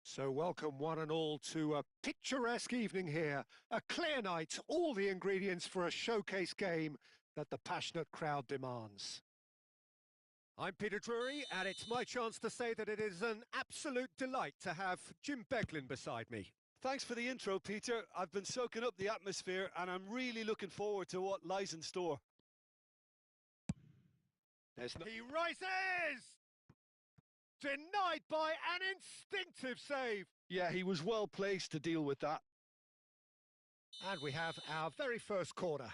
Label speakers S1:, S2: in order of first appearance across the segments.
S1: So welcome one and all to a picturesque evening here, a clear night, all the ingredients for a showcase game that the passionate crowd demands. I'm Peter Drury, and it's my chance to say that it is an absolute delight to have Jim Beglin beside me.
S2: Thanks for the intro, Peter. I've been soaking up the atmosphere, and I'm really looking forward to what lies in store.
S1: He rises! Denied by an instinctive save.
S2: Yeah, he was well placed to deal with that.
S1: And we have our very first corner.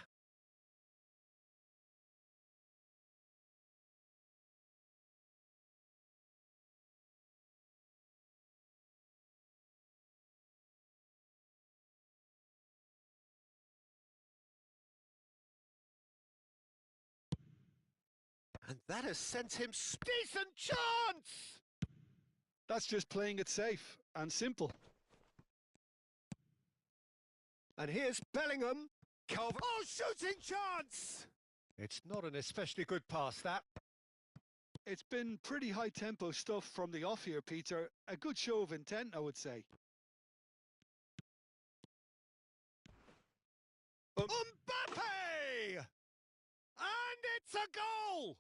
S1: And that has sent him decent chance!
S2: That's just playing it safe and simple.
S1: And here's Bellingham. Oh, shooting chance! It's not an especially good pass, that.
S2: It's been pretty high-tempo stuff from the off here, Peter. A good show of intent, I would say.
S1: Mbappe! And it's a goal!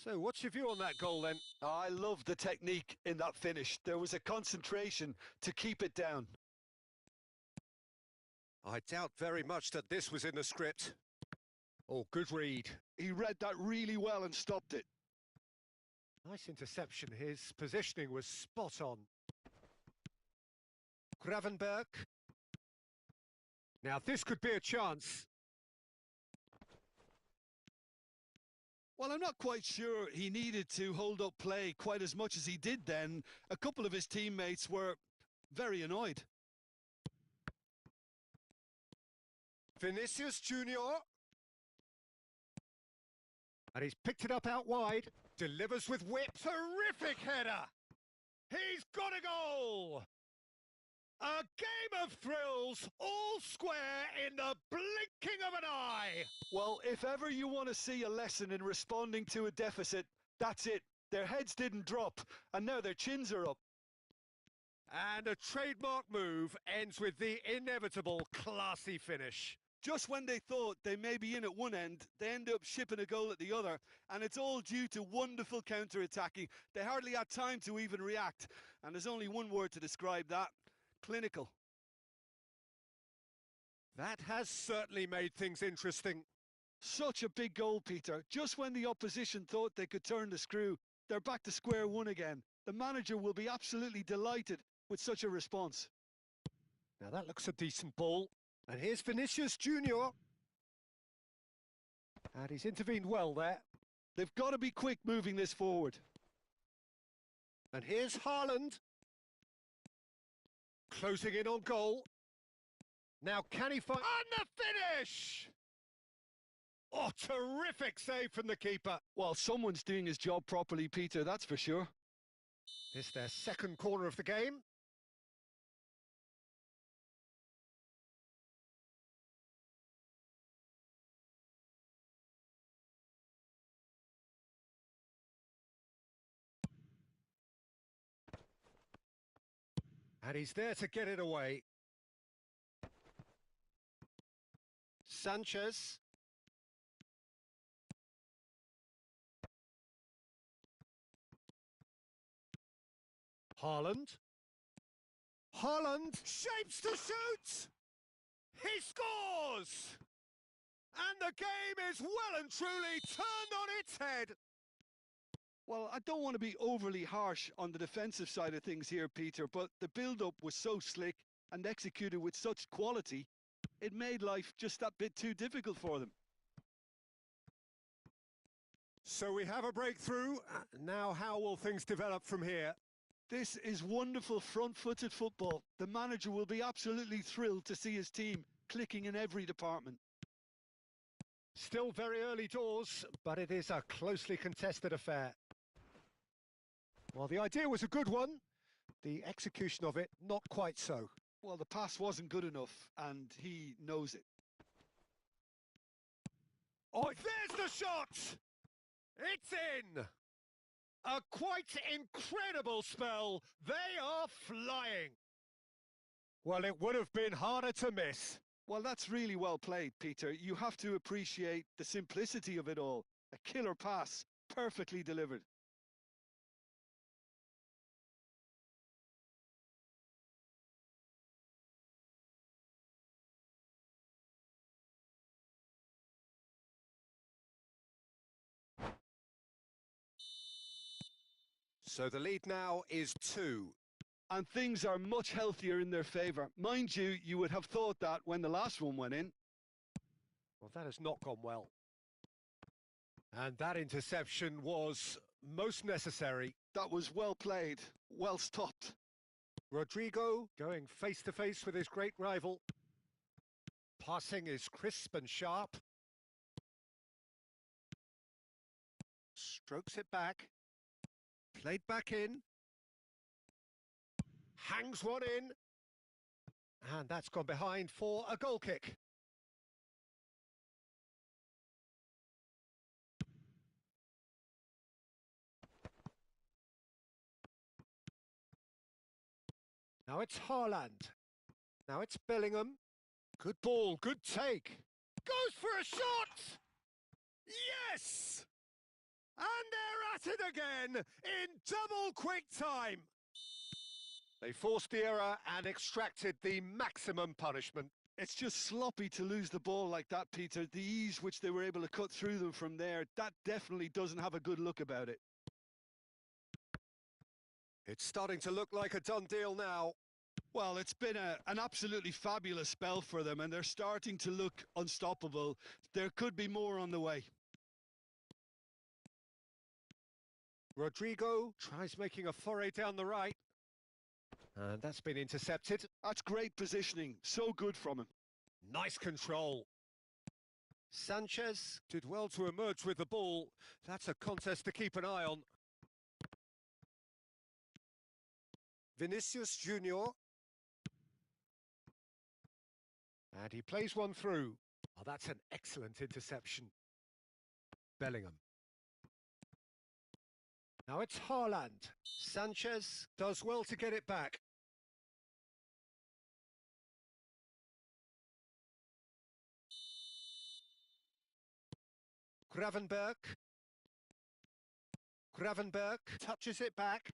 S1: So what's your view on that goal then?
S2: I love the technique in that finish. There was a concentration to keep it down.
S1: I doubt very much that this was in the script. Oh, good read.
S2: He read that really well and stopped it.
S1: Nice interception. His positioning was spot on. Gravenberg. Now this could be a chance.
S2: Well, I'm not quite sure he needed to hold up play quite as much as he did then. A couple of his teammates were very annoyed.
S1: Vinicius Junior. And he's picked it up out wide. Delivers with whip. Terrific header. He's got a goal. A game of thrills, all square in the blinking of an eye.
S2: Well, if ever you want to see a lesson in responding to a deficit, that's it. Their heads didn't drop, and now their chins are up.
S1: And a trademark move ends with the inevitable classy finish.
S2: Just when they thought they may be in at one end, they end up shipping a goal at the other, and it's all due to wonderful counter-attacking. They hardly had time to even react, and there's only one word to describe that: clinical.
S1: That has certainly made things interesting.
S2: Such a big goal, Peter. Just when the opposition thought they could turn the screw, they're back to square one again. The manager will be absolutely delighted with such a response.
S1: Now that looks a decent ball. And here's Vinicius Junior. And he's intervened well there.
S2: They've got to be quick moving this forward.
S1: And here's Haaland. Closing in on goal. Now can he find... And the finish! Oh, terrific save from the keeper.
S2: Well, someone's doing his job properly, Peter, that's for sure.
S1: This their second corner of the game. And he's there to get it away. Sanchez. Haaland. Haaland shapes to shoot! He scores! And the game is well and truly turned on its head.
S2: Well, I don't want to be overly harsh on the defensive side of things here, Peter, but the build-up was so slick and executed with such quality, it made life just that bit too difficult for them.
S1: So we have a breakthrough. Now how will things develop from here?
S2: This is wonderful front-footed football. The manager will be absolutely thrilled to see his team clicking in every department.
S1: Still very early doors, but it is a closely contested affair. Well, the idea was a good one. The execution of it, not quite so.
S2: Well, the pass wasn't good enough, and he knows it.
S1: Oh, there's the shot! It's in! A quite incredible spell. They are flying. Well, it would have been harder to miss.
S2: Well, that's really well played, Peter. You have to appreciate the simplicity of it all. A killer pass, perfectly delivered.
S1: So the lead now is 2.
S2: And things are much healthier in their favour. Mind you, you would have thought that when the last one went in.
S1: Well, that has not gone well. And that interception was most necessary.
S2: That was well played, well stopped.
S1: Rodrigo going face-to-face with his great rival. Passing is crisp and sharp. Strokes it back. Played back in. Hangs one in. And that's gone behind for a goal kick. Now it's Haaland. Now it's Bellingham. Good ball, good take. Goes for a shot! Yes! And they're at it again in double quick time. They forced the error and extracted the maximum punishment.
S2: It's just sloppy to lose the ball like that, Peter. The ease which they were able to cut through them from there, that definitely doesn't have a good look about it.
S1: It's starting to look like a done deal now.
S2: Well, it's been an absolutely fabulous spell for them, and they're starting to look unstoppable. There could be more on the way.
S1: Rodrigo tries making a foray down the right. And that's been intercepted.
S2: That's great positioning. So good from him.
S1: Nice control. Sanchez did well to emerge with the ball. That's a contest to keep an eye on. Vinicius Junior. And he plays one through. Oh, that's an excellent interception. Bellingham. Now it's Haaland. Sanchez does well to get it back. Gravenberg touches it back.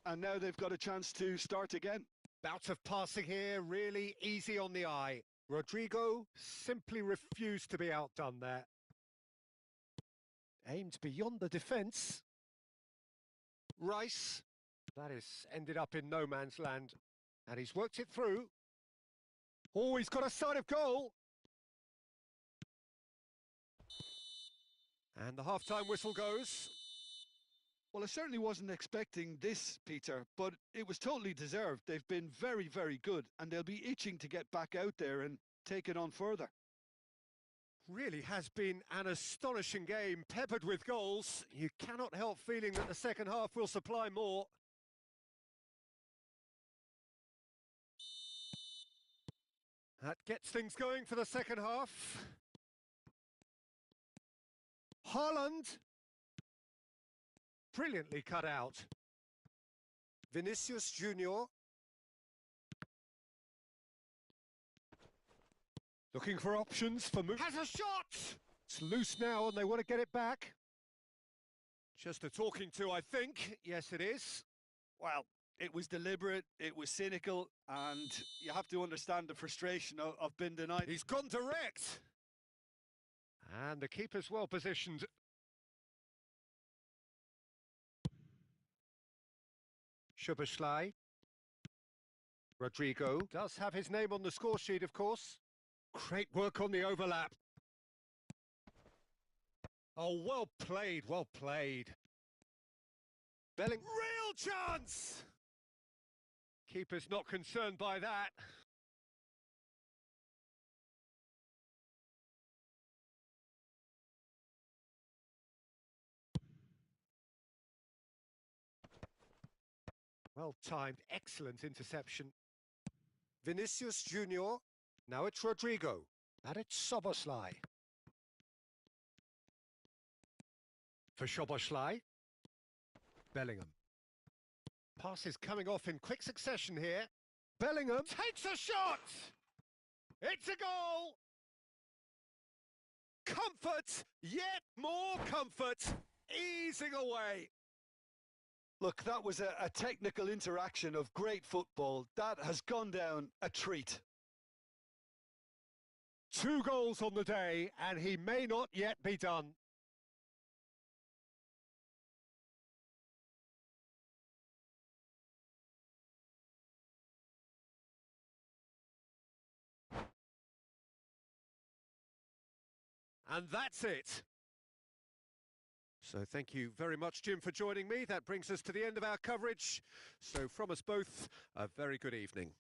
S2: And now they've got a chance to start again.
S1: Bout of passing here, really easy on the eye. Rodrigo simply refused to be outdone there. Aimed beyond the defence. Rice. That has ended up in no man's land. And he's worked it through. Oh, he's got a sight of goal. And the half-time whistle goes.
S2: Well, I certainly wasn't expecting this, Peter, but it was totally deserved. They've been very, very good, and they'll be itching to get back out there and take it on further.
S1: Really has been an astonishing game, peppered with goals. You cannot help feeling that the second half will supply more. That gets things going for the second half. Haaland. Brilliantly cut out. Vinicius Junior. Looking for options for move. Has a shot! It's loose now and they want to get it back. Just a talking to, I think. Yes, it is.
S2: Well, it was deliberate, it was cynical, and you have to understand the frustration of being denied.
S1: He's gone direct. And the keeper's well positioned. Hiucb500. Rodrigo does have his name on the score sheet, of course. Great work on the overlap. Oh, well played, well played. Belling, real chance! Keeper's not concerned by that. Well timed, excellent interception. Vinicius Junior. Now it's Rodrigo. And it's Hiucb500. For Hiucb500. Bellingham. Pass is coming off in quick succession here. Bellingham takes a shot! It's a goal! Comfort, yet more comfort, easing away.
S2: Look, that was a technical interaction of great football. That has gone down a treat.
S1: 2 goals on the day, and he may not yet be done. And that's it. So thank you very much, Jim, for joining me. That brings us to the end of our coverage. So from us both, a very good evening.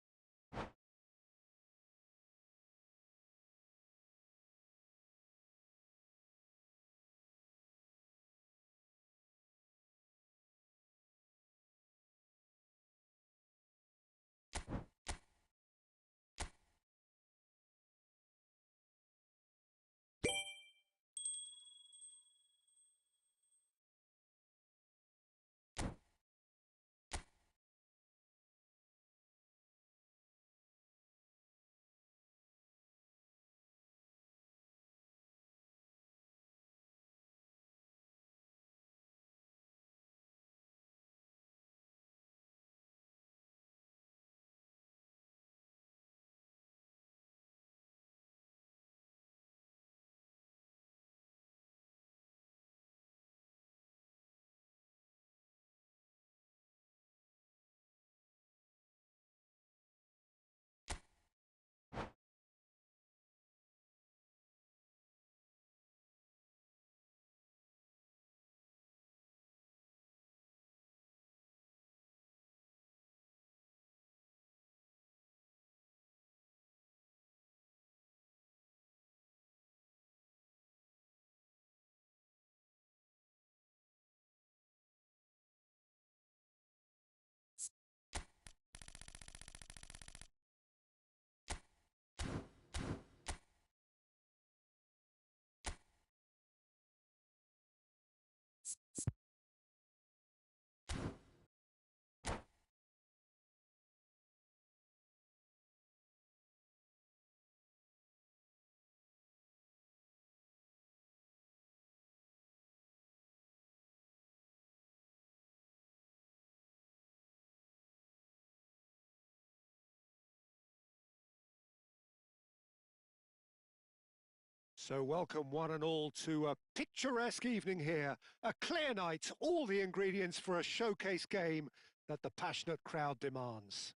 S1: So welcome one and all to a picturesque evening here. A clear night, all the ingredients for a showcase game that the passionate crowd demands.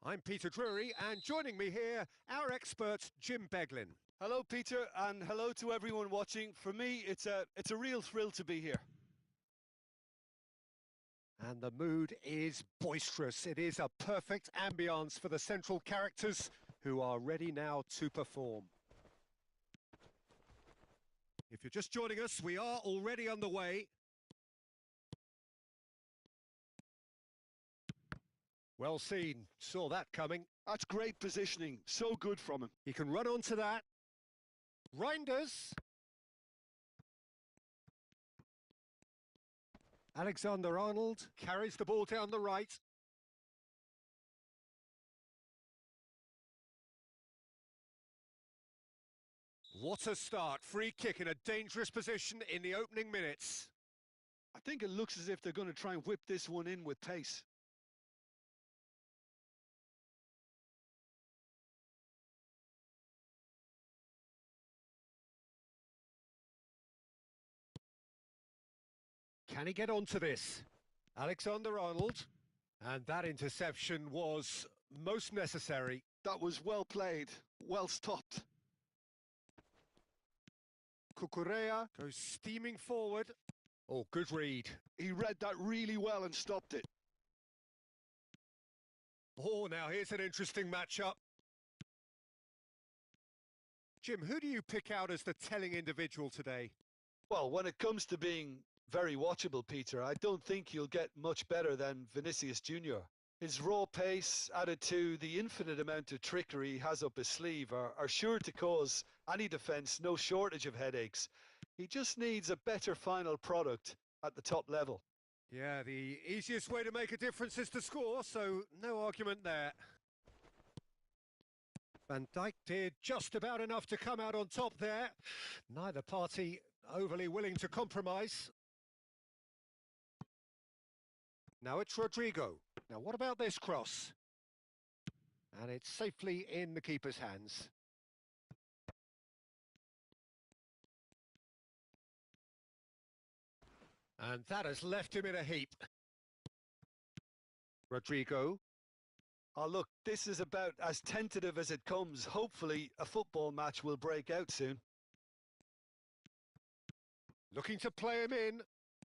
S1: I'm Peter Drury, and joining me here, our expert, Jim Beglin.
S2: Hello, Peter, and hello to everyone watching. For me, it's a real thrill to be here.
S1: And the mood is boisterous. It is a perfect ambience for the central characters who are ready now to perform. If you're just joining us, we are already underway. Well seen, saw that coming.
S2: That's great positioning, so good from him.
S1: He can run onto that. Reinders. Alexander-Arnold carries the ball down the right. What a start. Free kick in a dangerous position in the opening minutes.
S2: I think it looks as if they're going to try and whip this one in with pace.
S1: Can he get onto this? Alexander-Arnold. And that interception was most necessary.
S2: That was well played, well stopped.
S1: Cucurella goes steaming forward. Oh, good read.
S2: He read that really well and stopped it.
S1: Oh, now here's an interesting matchup. Jim, who do you pick out as the telling individual today?
S2: Well, when it comes to being very watchable, Peter, I don't think you'll get much better than Vinicius Jr. His raw pace, added to the infinite amount of trickery he has up his sleeve, are sure to cause any defence no shortage of headaches. He just needs a better final product at the top level.
S1: Yeah, the easiest way to make a difference is to score, so no argument there. Van Dijk did just about enough to come out on top there. Neither party overly willing to compromise. Now it's Rodrigo. Now what about this cross? And it's safely in the keeper's hands. And that has left him in a heap. Rodrigo.
S2: Oh, look, this is about as tentative as it comes. Hopefully, a football match will break out soon.
S1: Looking to play him in.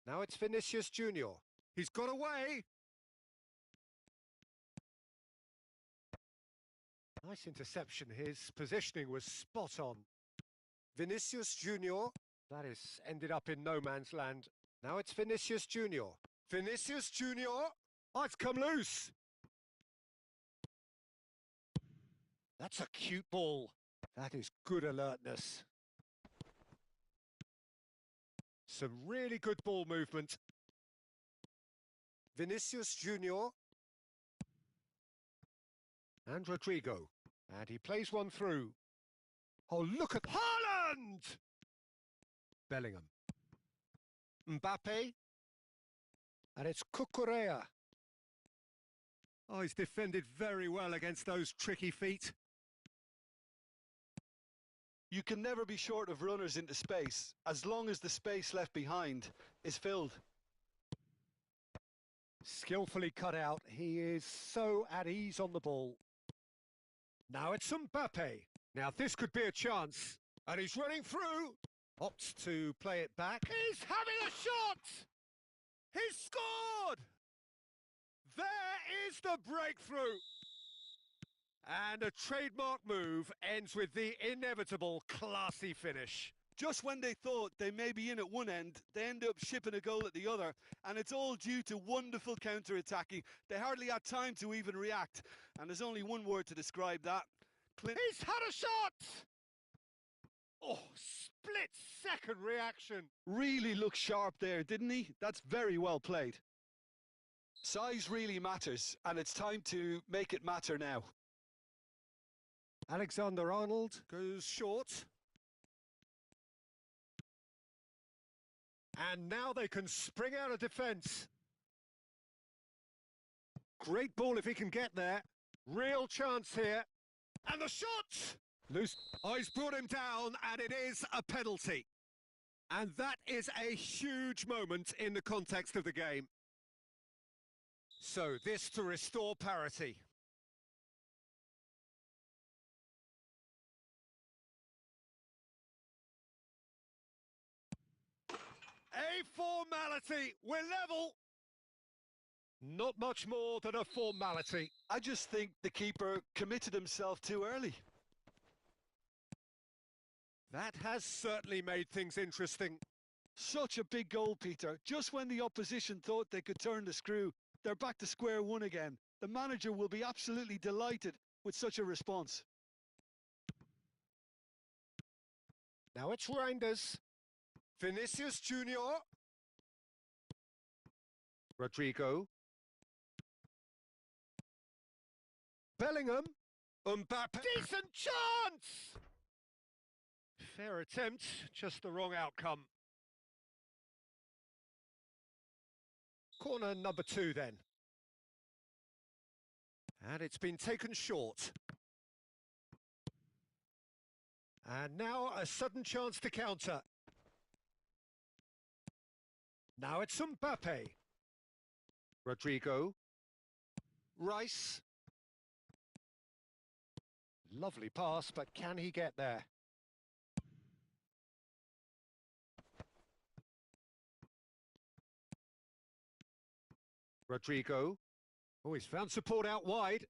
S1: Now it's Vinicius Jr. He's got away. Nice interception. His positioning was spot on. Vinicius Jr. That has ended up in no man's land. Now it's Vinicius Jr. Vinicius Jr. Oh, it's come loose. That's a cute ball. That is good alertness. Some really good ball movement. Vinicius Jr. And Rodrigo. And he plays one through. Oh, look at Haaland! Bellingham. Mbappe. And it's Cucurella. Oh, he's defended very well against those tricky feet.
S2: You can never be short of runners into space, as long as the space left behind is filled.
S1: Skillfully cut out. He is so at ease on the ball. Now it's Mbappe. Now this could be a chance. And he's running through. Opts to play it back. He's having a shot! He's scored! There is the breakthrough. And a trademark move ends with the inevitable classy finish.
S2: Just when they thought they may be in at one end, they end up shipping a goal at the other, and it's all due to wonderful counter-attacking. They hardly had time to even react, and there's only one word to describe that.
S1: He's had a shot! Oh, split-second reaction.
S2: Really looked sharp there, didn't he? That's very well played. Size really matters, and it's time to make it matter now.
S1: Alexander-Arnold goes short. And now they can spring out of defence. Great ball if he can get there. Real chance here. And the shot! Loose. Oh, he's brought him down, and it is a penalty. And that is a huge moment in the context of the game. So this to restore parity. A formality. We're level. Not much more than a formality.
S2: I just think the keeper committed himself too early.
S1: That has certainly made things interesting.
S2: Such a big goal, Peter. Just when the opposition thought they could turn the screw, they're back to square one again. The manager will be absolutely delighted with such a response.
S1: Now it's Reinders. Vinicius Junior. Rodrigo. Bellingham. Mbappe. Decent chance! Fair attempt, just the wrong outcome. Corner number 2 then. And it's been taken short. And now a sudden chance to counter. Now it's Mbappe. Rodrigo. Rice. Lovely pass, but can he get there? Rodrigo. Oh, he's found support out wide.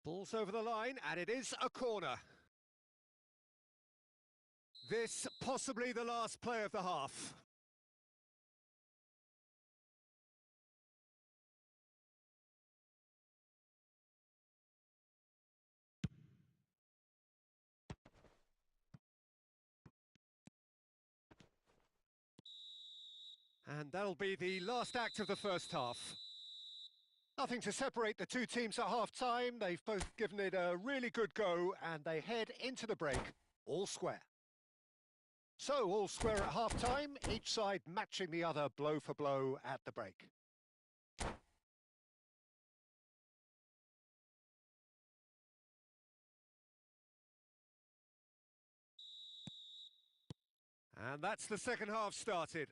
S1: Ball's over the line, and it is a corner. This possibly the last play of the half. And that'll be the last act of the first half. Nothing to separate the two teams at half-time. They've both given it a really good go, and they head into the break, all square. So, all square at half-time, each side matching the other blow for blow at the break. And that's the second half started.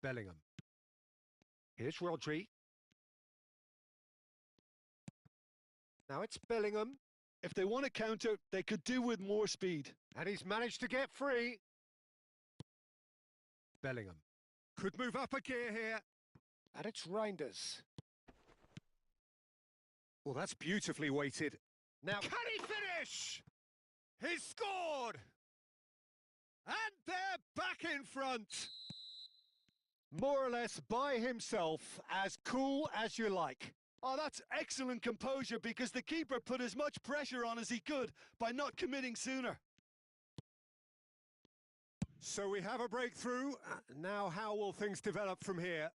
S1: Bellingham. Here's Rodri. Now it's Bellingham.
S2: If they want to counter, they could do with more speed.
S1: And he's managed to get free. Bellingham. Could move up a gear here. And it's Reinders. Well, that's beautifully weighted. Now, can he finish? He's scored! And they're back in front. More or less by himself, as cool as you like.
S2: Oh, that's excellent composure because the keeper put as much pressure on as he could by not committing sooner.
S1: So we have a breakthrough. Now how will things develop from here?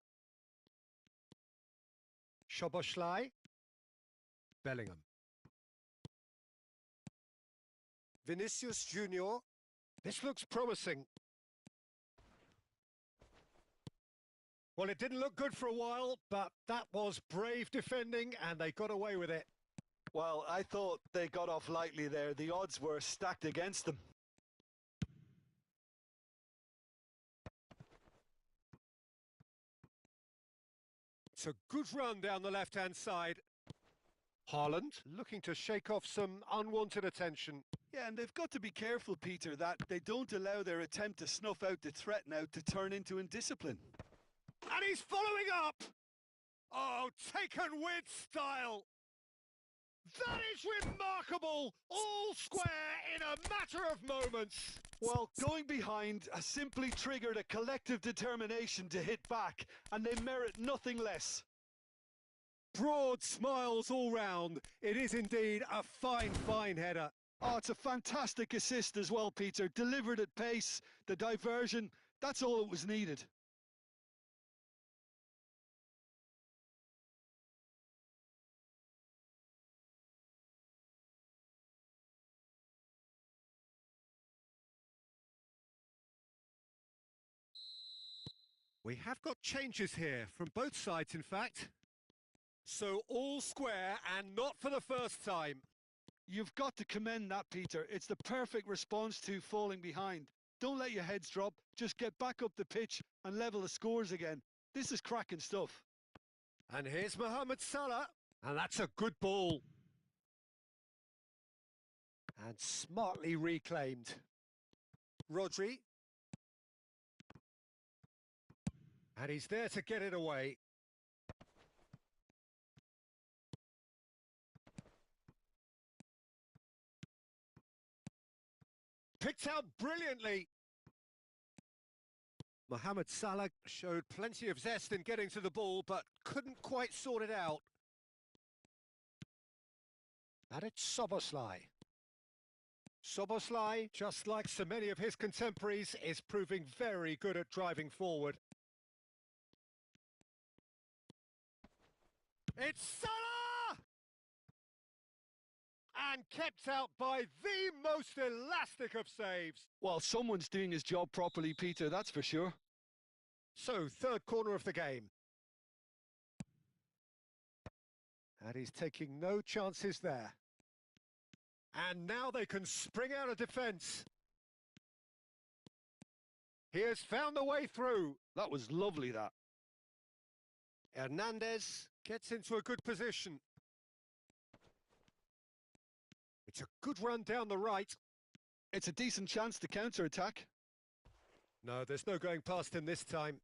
S1: Szoboszlai. Bellingham. Vinicius Junior. This looks promising. Well, it didn't look good for a while, but that was brave defending, and they got away with it.
S2: Well, I thought they got off lightly there. The odds were stacked against them.
S1: It's a good run down the left-hand side. Haaland looking to shake off some unwanted attention.
S2: Yeah, and they've got to be careful, Peter, that they don't allow their attempt to snuff out the threat now to turn into indiscipline.
S1: And he's following up! Oh, taken with style! That is remarkable! All square in a matter of moments!
S2: Well, going behind has simply triggered a collective determination to hit back, and they merit nothing less.
S1: Broad smiles all round. It is indeed a fine, fine header.
S2: Oh, it's a fantastic assist as well, Peter. Delivered at pace, the diversion, that's all that was needed.
S1: We have got changes here, from both sides in fact. So all square and not for the first time.
S2: You've got to commend that, Peter. It's the perfect response to falling behind. Don't let your heads drop, just get back up the pitch and level the scores again. This is cracking stuff.
S1: And here's Mohamed Salah, and that's a good ball. And smartly reclaimed. Rodri. And he's there to get it away. Picked out brilliantly. Mohamed Salah showed plenty of zest in getting to the ball, but couldn't quite sort it out. And it's Szoboszlai. Szoboszlai, just like so many of his contemporaries, is proving very good at driving forward. It's Salah! And kept out by the most elastic of saves.
S2: Well, someone's doing his job properly, Peter, that's for sure.
S1: So, third corner of the game. And he's taking no chances there. And now they can spring out of defence. He has found the way through.
S2: That was lovely, that.
S1: Hernandez gets into a good position. It's a good run down the right.
S2: It's a decent chance to counter-attack.
S1: No, there's no going past him this time.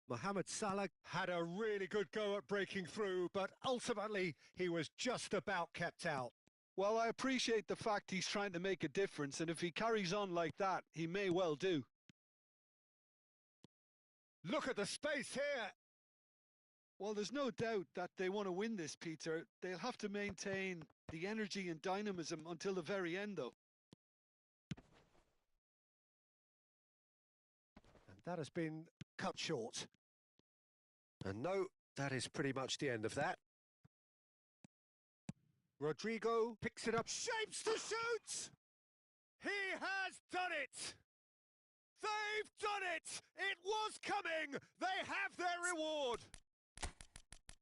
S1: Mohamed Salah had a really good go at breaking through, but ultimately he was just about kept out.
S2: Well, I appreciate the fact he's trying to make a difference, and if he carries on like that, he may well do.
S1: Look at the space here.
S2: Well, there's no doubt that they want to win this, Peter. They'll have to maintain the energy and dynamism until the very end, though.
S1: And that has been cut short. And no, that is pretty much the end of that. Rodrigo picks it up, shapes to shoot! He has done it! They've done it! It was coming! They have their reward!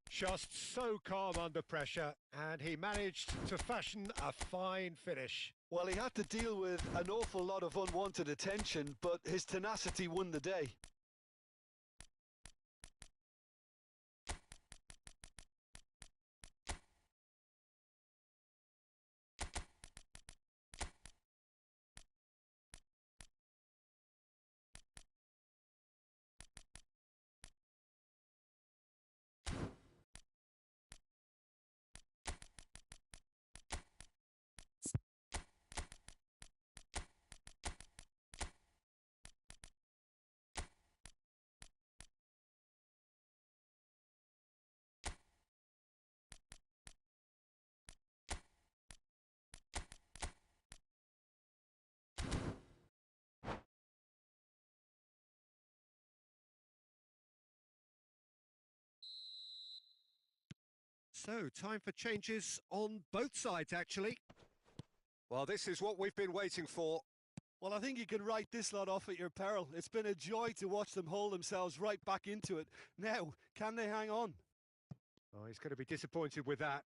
S1: Just so calm under pressure, and he managed to fashion a fine finish.
S2: Well, he had to deal with an awful lot of unwanted attention, but his tenacity won the day.
S1: So, time for changes on both sides, actually. Well, this is what we've been waiting for.
S2: Well, I think you can write this lot off at your peril. It's been a joy to watch them hold themselves right back into it. Now, can they hang on?
S1: Oh, he's going to be disappointed with that.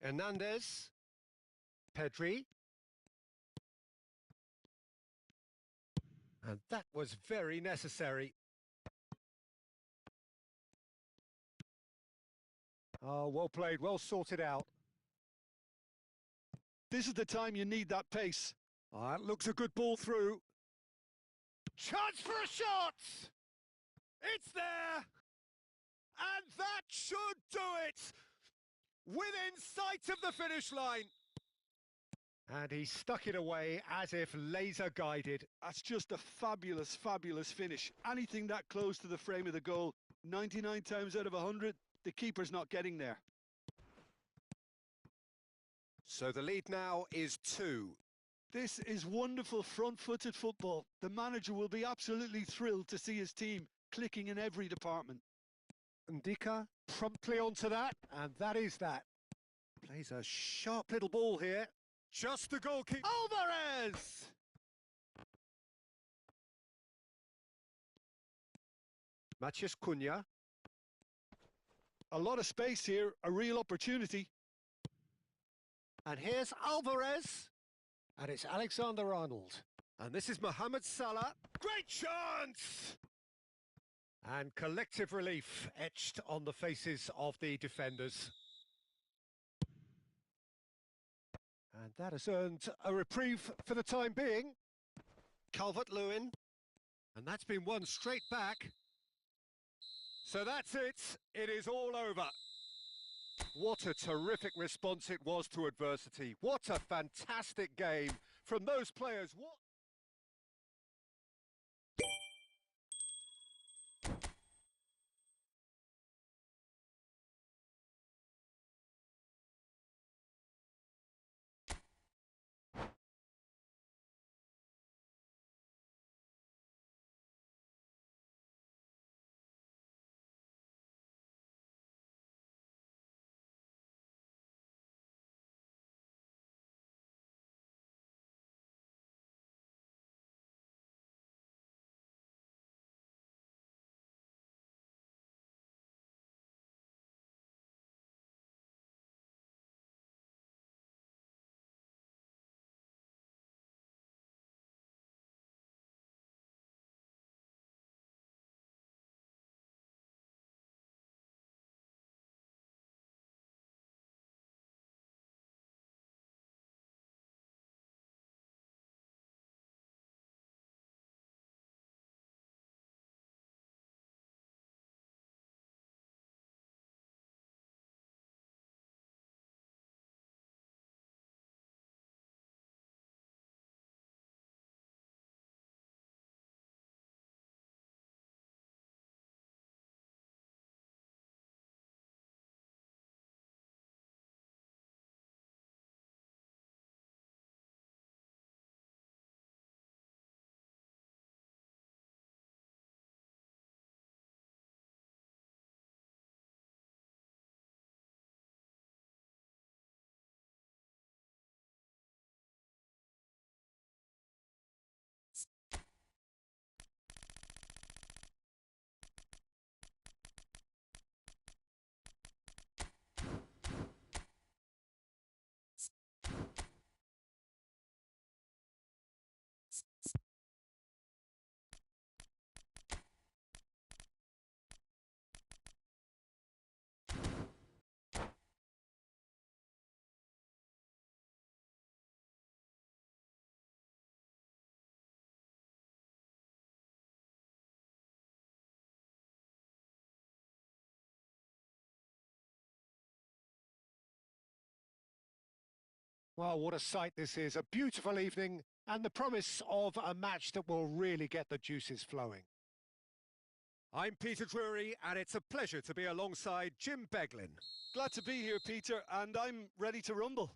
S1: Hernandez. Pedri. And that was very necessary. Oh, well played, well sorted out.
S2: This is the time you need that pace.
S1: Oh, that looks a good ball through. Chance for a shot! It's there! And that should do it! Within sight of the finish line. And he stuck it away as if laser guided.
S2: That's just a fabulous, fabulous finish. Anything that close to the frame of the goal, 99 times out of 100, the keeper's not getting there.
S1: So the lead now is 2.
S2: This is wonderful front-footed football. The manager will be absolutely thrilled to see his team clicking in every department.
S1: Ndika promptly onto that, and that is that. Plays a sharp little ball here. Just the goalkeeper. Alvarez! Matheus Cunha.
S2: A lot of space here, a real opportunity.
S1: And here's Alvarez. And it's Alexander-Arnold. And this is Mohamed Salah. Great chance! And collective relief etched on the faces of the defenders. And And that has earned a reprieve for the time being. Calvert-Lewin. And that's been won straight back. So that's it. It is all over. What a terrific response it was to adversity. What a fantastic game from those players. What? Well, what a sight this is. A beautiful evening and the promise of a match that will really get the juices flowing. I'm Peter Drury, and it's a pleasure to be alongside Jim Beglin.
S2: Glad to be here, Peter, and I'm ready to rumble.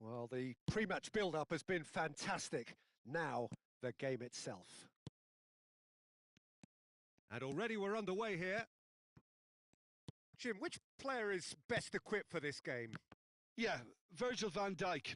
S1: Well, the pre-match build-up has been fantastic. Now, the game itself. And already we're underway here. Jim, which player is best equipped for this game?
S2: Yeah, Virgil van Dijk.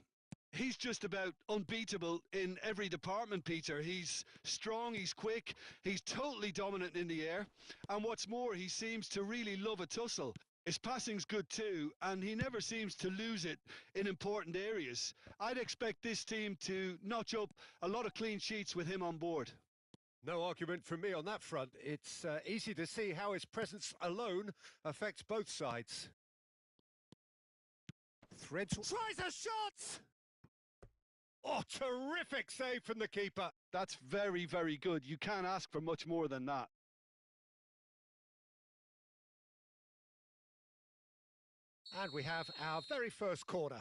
S2: He's just about unbeatable in every department, Peter. He's strong, he's quick, he's totally dominant in the air. And what's more, he seems to really love a tussle. His passing's good too, and he never seems to lose it in important areas. I'd expect this team to notch up a lot of clean sheets with him on board.
S1: No argument from me on that front. It's easy to see how his presence alone affects both sides. Threads tries a shot! Oh, terrific save from the keeper.
S2: That's very, very good. You can't ask for much more than that.
S1: And we have our very first corner.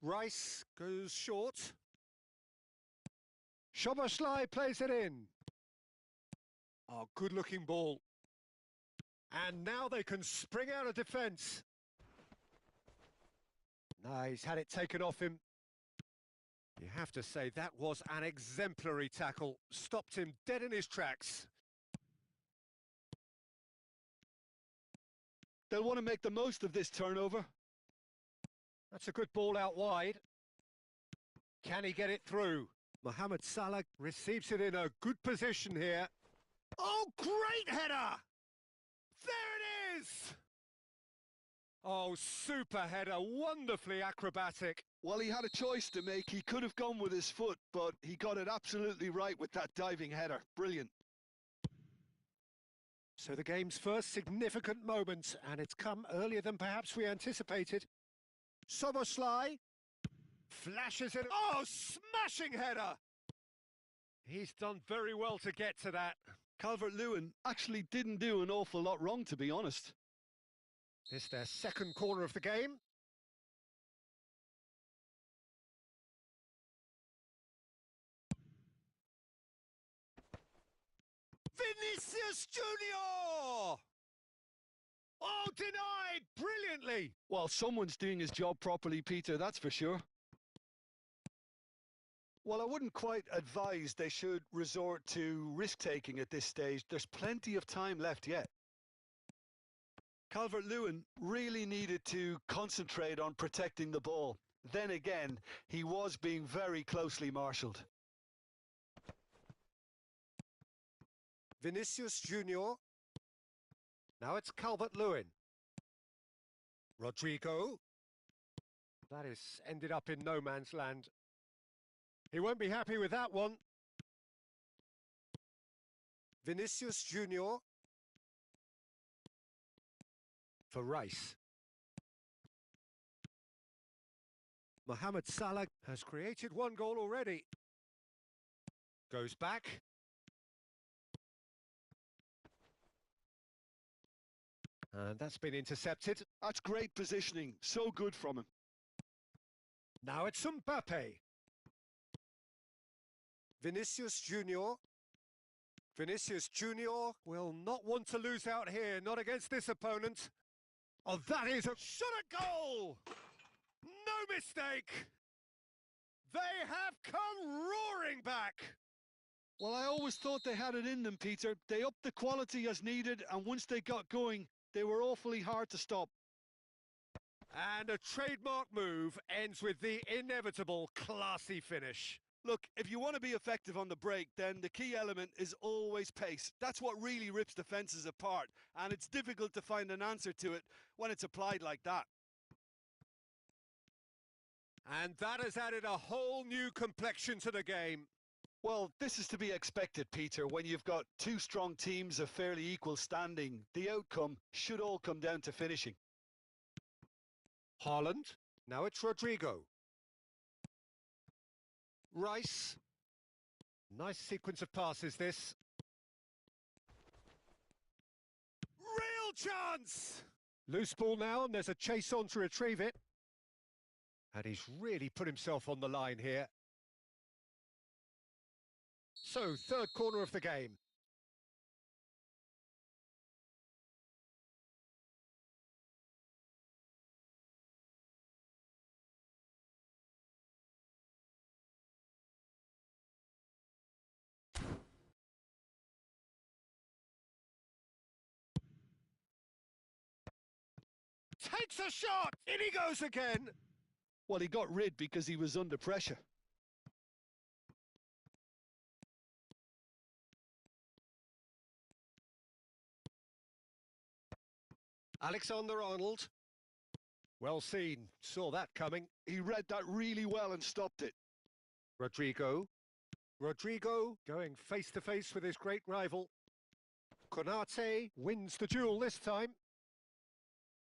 S1: Rice goes short. Szoboszlai plays it in. Oh, good-looking ball. And now they can spring out of defence. No, he's had it taken off him. You have to say that was an exemplary tackle. Stopped him dead in his tracks.
S2: They'll want to make the most of this turnover.
S1: That's a good ball out wide. Can he get it through? Mohamed Salah receives it in a good position here. Oh, great header! There it is! Oh, super header, wonderfully acrobatic.
S2: Well, he had a choice to make. He could have gone with his foot, but he got it absolutely right with that diving header. Brilliant.
S1: So the game's first significant moment, and it's come earlier than perhaps we anticipated. Soboslai flashes it. Oh, smashing header! He's done very well to get to that.
S2: Calvert-Lewin actually didn't do an awful lot wrong, to be honest.
S1: This their second corner of the game. Vinicius Junior! Oh, denied brilliantly.
S2: Well, someone's doing his job properly, Peter, that's for sure. Well, I wouldn't quite advise they should resort to risk-taking at this stage. There's plenty of time left yet. Calvert-Lewin really needed to concentrate on protecting the ball. Then again, he was being very closely marshalled.
S1: Vinicius Junior. Now it's Calvert-Lewin. Rodrigo. That is ended up in no man's land. He won't be happy with that one. Vinicius Junior. For Rice. Mohamed Salah has created one goal already. Goes back. And that's been intercepted.
S2: That's great positioning. So good from him.
S1: Now it's Mbappe. Vinicius Junior. Vinicius Junior will not want to lose out here, not against this opponent. Oh, that is a shot at goal! No mistake! They have come roaring back!
S2: Well, I always thought they had it in them, Peter. They upped the quality as needed, and once they got going, they were awfully hard to stop.
S1: And a trademark move ends with the inevitable classy finish.
S2: Look, if you want to be effective on the break, then the key element is always pace. That's what really rips defences apart, and it's difficult to find an answer to it when it's applied like that.
S1: And that has added a whole new complexion to the game.
S2: Well, this is to be expected, Peter. When you've got two strong teams of fairly equal standing, the outcome should all come down to finishing.
S1: Haaland. Now it's Rodrigo. Rice. Nice sequence of passes, this. Real chance! Loose ball now, and there's a chase on to retrieve it. And he's really put himself on the line here. So, third corner of the game. Takes a shot! In he goes again!
S2: Well, he got rid because he was under pressure.
S1: Alexander-Arnold. Well seen. Saw that coming.
S2: He read that really well and stopped it.
S1: Rodrigo. Rodrigo going face-to-face with his great rival. Konate wins the duel this time.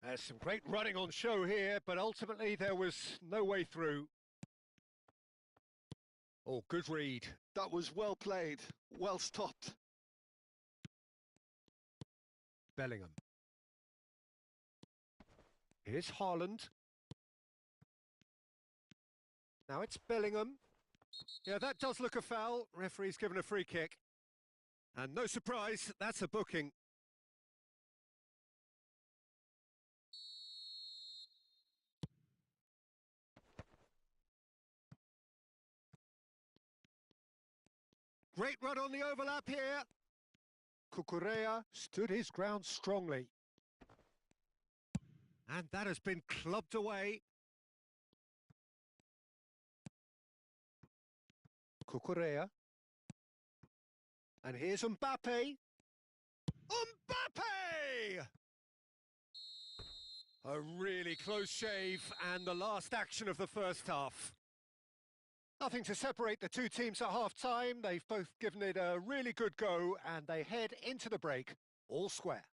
S1: There's some great running on show here, but ultimately there was no way through. Oh, good read.
S2: That was well played, well stopped.
S1: Bellingham. Here's Haaland. Now it's Bellingham. Yeah, that does look a foul. Referee's given a free kick. And no surprise, that's a booking. Great run on the overlap here. Cucurella stood his ground strongly. And that has been clubbed away. Cucurella. And here's Mbappe. Mbappe! A really close shave and the last action of the first half. Nothing to separate the two teams at half-time. They've both given it a really good go and they head into the break all square.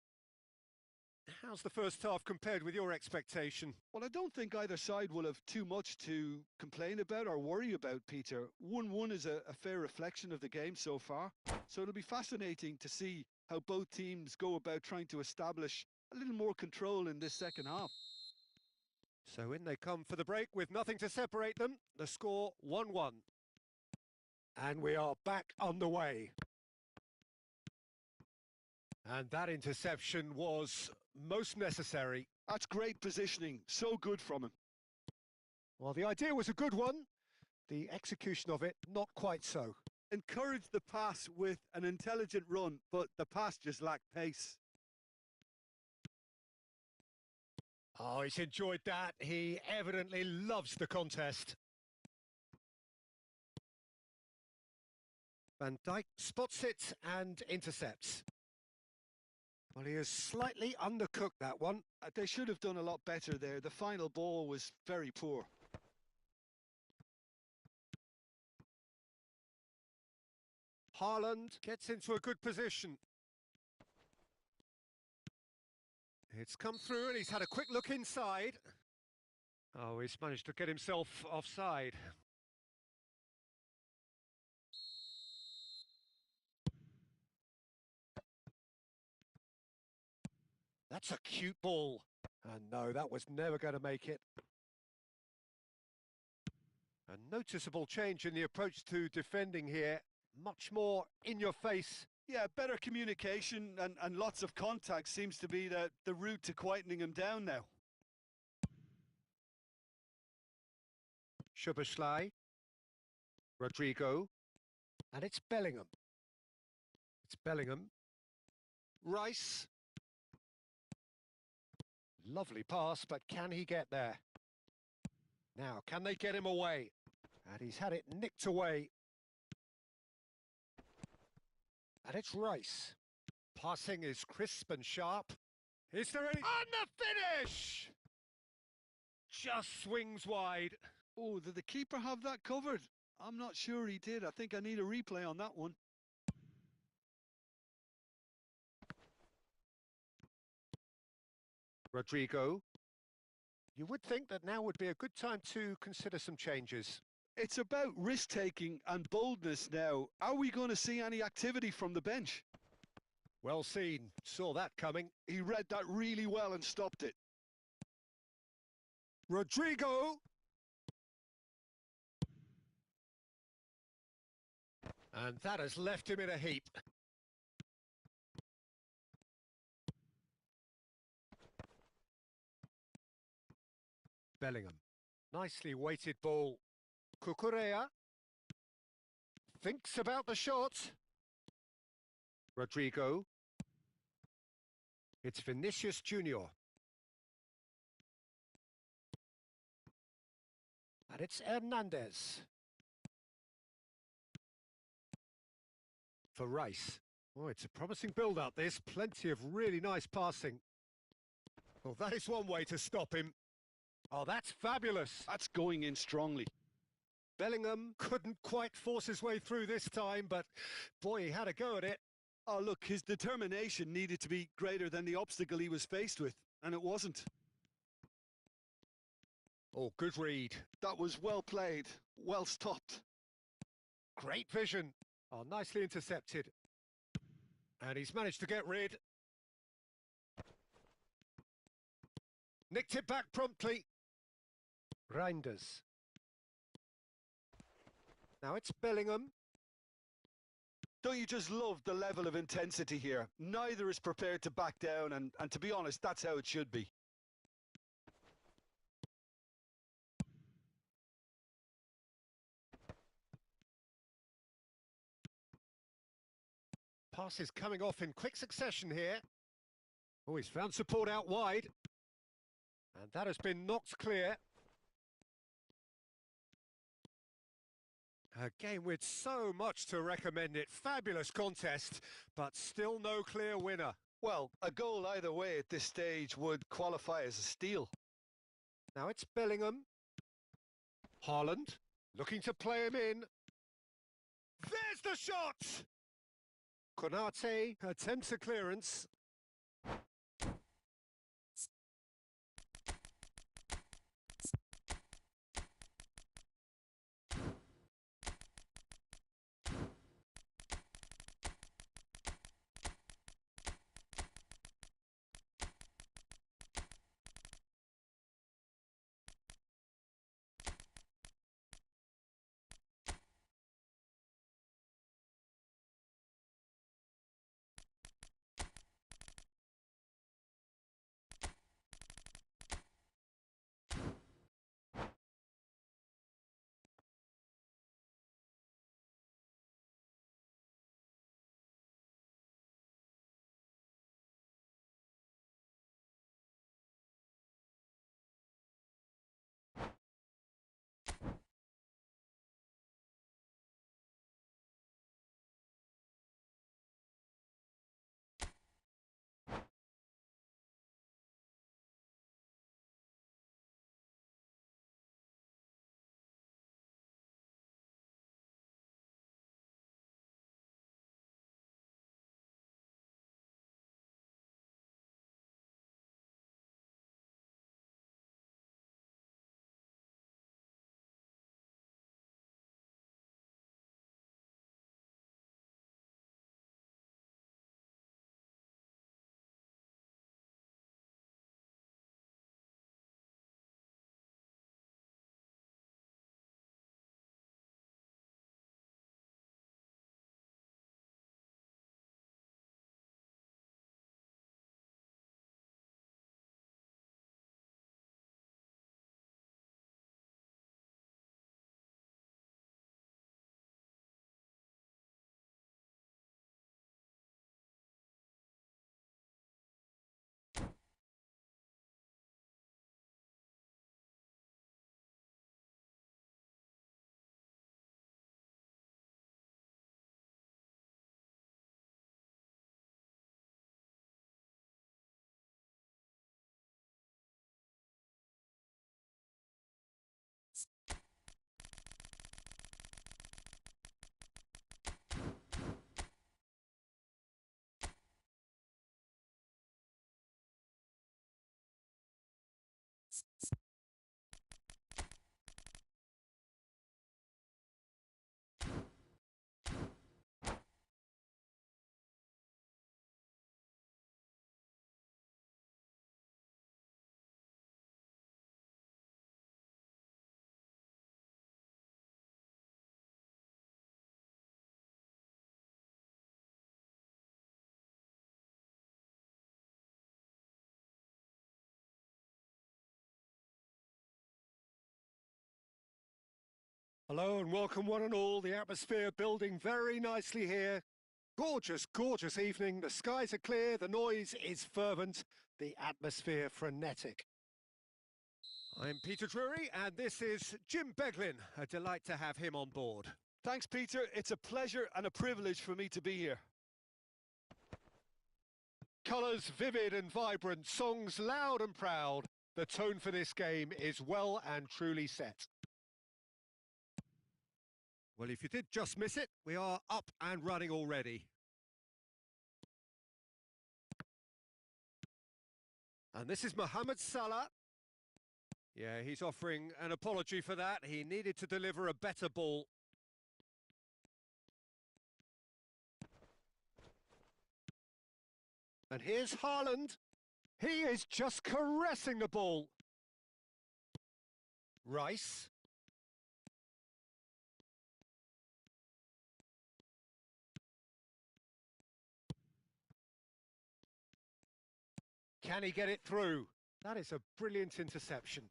S1: How's the first half compared with your expectation?
S2: Well, I don't think either side will have too much to complain about or worry about, Peter. 1-1 is a fair reflection of the game so far. So it'll be fascinating to see how both teams go about trying to establish a little more control in this second half.
S1: So in they come for the break with nothing to separate them. The score 1-1. And we are back underway. And that interception was most necessary.
S2: That's great positioning. So good from him.
S1: Well, the idea was a good one. The execution of it, not quite so.
S2: Encouraged the pass with an intelligent run, but the pass just lacked pace.
S1: Oh, he's enjoyed that. He evidently loves the contest. Van Dijk spots it and intercepts. Well, he has slightly undercooked that one.
S2: They should have done a lot better there. The final ball was very poor.
S1: Haaland gets into a good position. It's come through and he's had a quick look inside. Oh, he's managed to get himself offside. That's a cute ball. And no, that was never going to make it. A noticeable change in the approach to defending here. Much more in your face.
S2: Yeah, better communication and lots of contact seems to be the route to quietening him down now.
S1: Hiucb500. Rodrigo. And it's Bellingham. It's Bellingham. Rice. Lovely pass, but can he get there? Now, can they get him away? And he's had it nicked away. And it's Rice. Passing is crisp and sharp. Is there any... On the finish! Just swings wide.
S2: Oh, did the keeper have that covered? I'm not sure he did. I think I need a replay on that one.
S1: Rodrigo. You would think that now would be a good time to consider some changes.
S2: It's about risk-taking and boldness now. Are we going to see any activity from the bench?
S1: Well seen. Saw that coming.
S2: He read that really well and stopped it.
S1: Rodrigo. And that has left him in a heap. Bellingham. Nicely weighted ball. Cucurella. Thinks about the shot. Rodrigo. It's Vinicius Junior. And it's Hernandez. For Rice. Oh, it's a promising build-up, this. Plenty of really nice passing. Well, that is one way to stop him. Oh, that's fabulous.
S2: That's going in strongly.
S1: Bellingham couldn't quite force his way through this time, but boy, he had a go at it.
S2: Oh, look, his determination needed to be greater than the obstacle he was faced with, and it wasn't.
S1: Oh, good read.
S2: That was well played, well stopped.
S1: Great vision. Oh, nicely intercepted. And he's managed to get rid. Nicked it back promptly. Reinders. Now it's Bellingham.
S2: Don't you just love the level of intensity here? Neither is prepared to back down, and to be honest, that's how it should be.
S1: Pass is coming off in quick succession here. Oh, he's found support out wide. And that has been knocked clear. A game with so much to recommend it. Fabulous contest, but still no clear winner.
S2: Well, a goal either way at this stage would qualify as a steal.
S1: Now it's Bellingham. Haaland, looking to play him in. There's the shot! Konate attempts a clearance. Hello and welcome one and all. The atmosphere building very nicely here. Gorgeous, gorgeous evening. The skies are clear, the noise is fervent, the atmosphere frenetic. I'm Peter Drury and this is Jim Beglin. A delight to have him on board.
S2: Thanks, Peter. It's a pleasure and a privilege for me to be here.
S1: Colours vivid and vibrant, songs loud and proud. The tone for this game is well and truly set. Well, if you did just miss it, we are up and running already. And this is Mohamed Salah. Yeah, he's offering an apology for that. He needed to deliver a better ball. And here's Haaland. He is just caressing the ball. Rice. Can he get it through? That is a brilliant interception.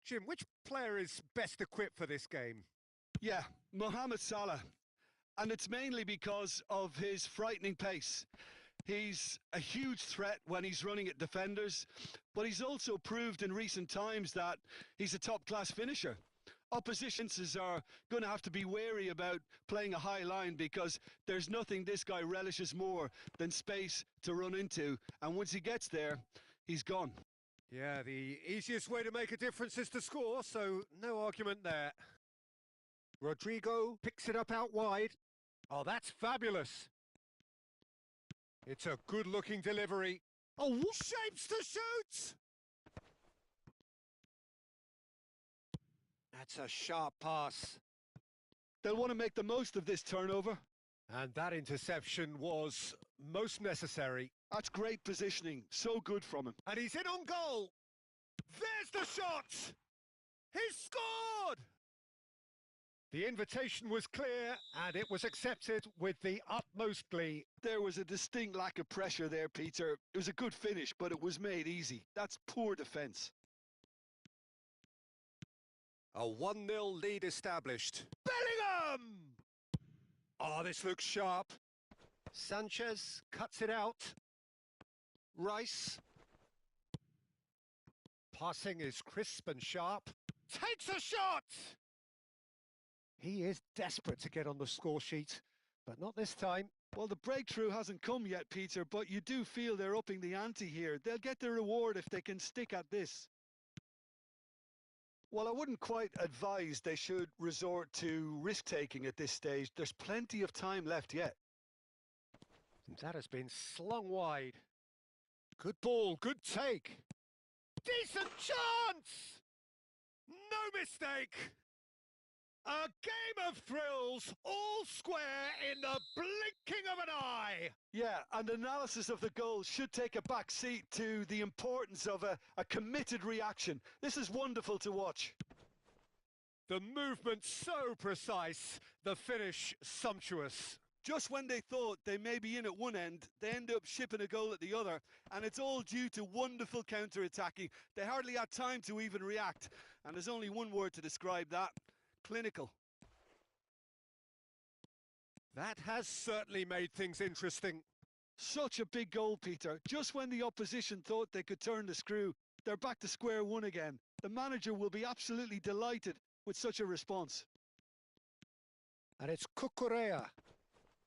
S1: Jim, which player is best equipped for this game?
S2: Yeah, Mohamed Salah. And it's mainly because of his frightening pace. He's a huge threat when he's running at defenders, but he's also proved in recent times that he's a top-class finisher. Oppositions are going to have to be wary about playing a high line because there's nothing this guy relishes more than space to run into. And once he gets there, he's gone.
S1: Yeah, the easiest way to make a difference is to score, so no argument there. Rodrigo picks it up out wide. Oh, that's fabulous. It's a good-looking delivery. Oh, what shapes to shoot! That's a sharp pass.
S2: They'll want to make the most of this turnover.
S1: And that interception was most necessary.
S2: That's great positioning. So good from him.
S1: And he's in on goal. There's the shot! He's scored! The invitation was clear, and it was accepted with the utmost glee.
S2: There was a distinct lack of pressure there, Peter. It was a good finish, but it was made easy. That's poor defence.
S1: A 1-0 lead established. Bellingham! Oh, this looks sharp. Sanchez cuts it out. Rice. Passing is crisp and sharp. Takes a shot! He is desperate to get on the score sheet, but not this time.
S2: Well, the breakthrough hasn't come yet, Peter, but you do feel they're upping the ante here. They'll get their reward if they can stick at this. Well, I wouldn't quite advise they should resort to risk-taking at this stage. There's plenty of time left yet.
S1: That has been slung wide. Good ball, good take. Decent chance! No mistake! A game of thrills, all square in the blinking of an eye.
S2: Yeah, and analysis of the goal should take a back seat to the importance of a committed reaction. This is wonderful to watch.
S1: The movement so precise, the finish sumptuous.
S2: Just when they thought they may be in at one end, they end up shipping a goal at the other, and it's all due to wonderful counter-attacking. They hardly had time to even react, and there's only one word to describe that: clinical.
S1: That has certainly made things interesting.
S2: Such a big goal, Peter. Just when the opposition thought they could turn the screw, they're back to square one again. The manager will be absolutely delighted with such a response.
S1: And it's Cucurella.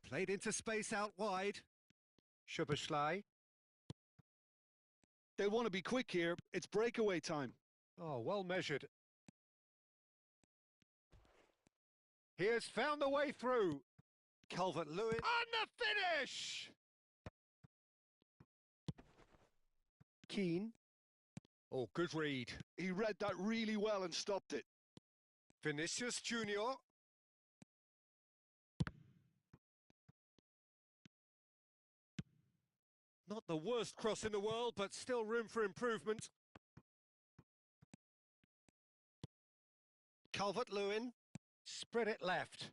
S1: Played into space out wide. Hiucb500.
S2: They want to be quick here. It's breakaway time.
S1: Oh, well measured. He has found the way through. Calvert-Lewin. On the finish! Keane. Oh, good read.
S2: He read that really well and stopped it.
S1: Vinicius Junior. Not the worst cross in the world, but still room for improvement. Calvert-Lewin. Spread it left.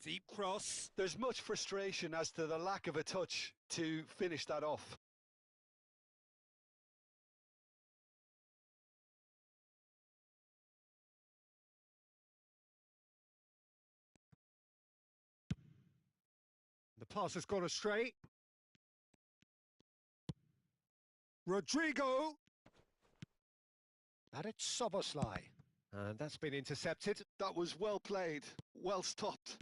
S1: Deep cross.
S2: There's much frustration as to the lack of a touch to finish that off.
S1: The pass has gone astray. Rodrigo. And it's Szoboszlai. And that's been intercepted.
S2: That was well played, well stopped.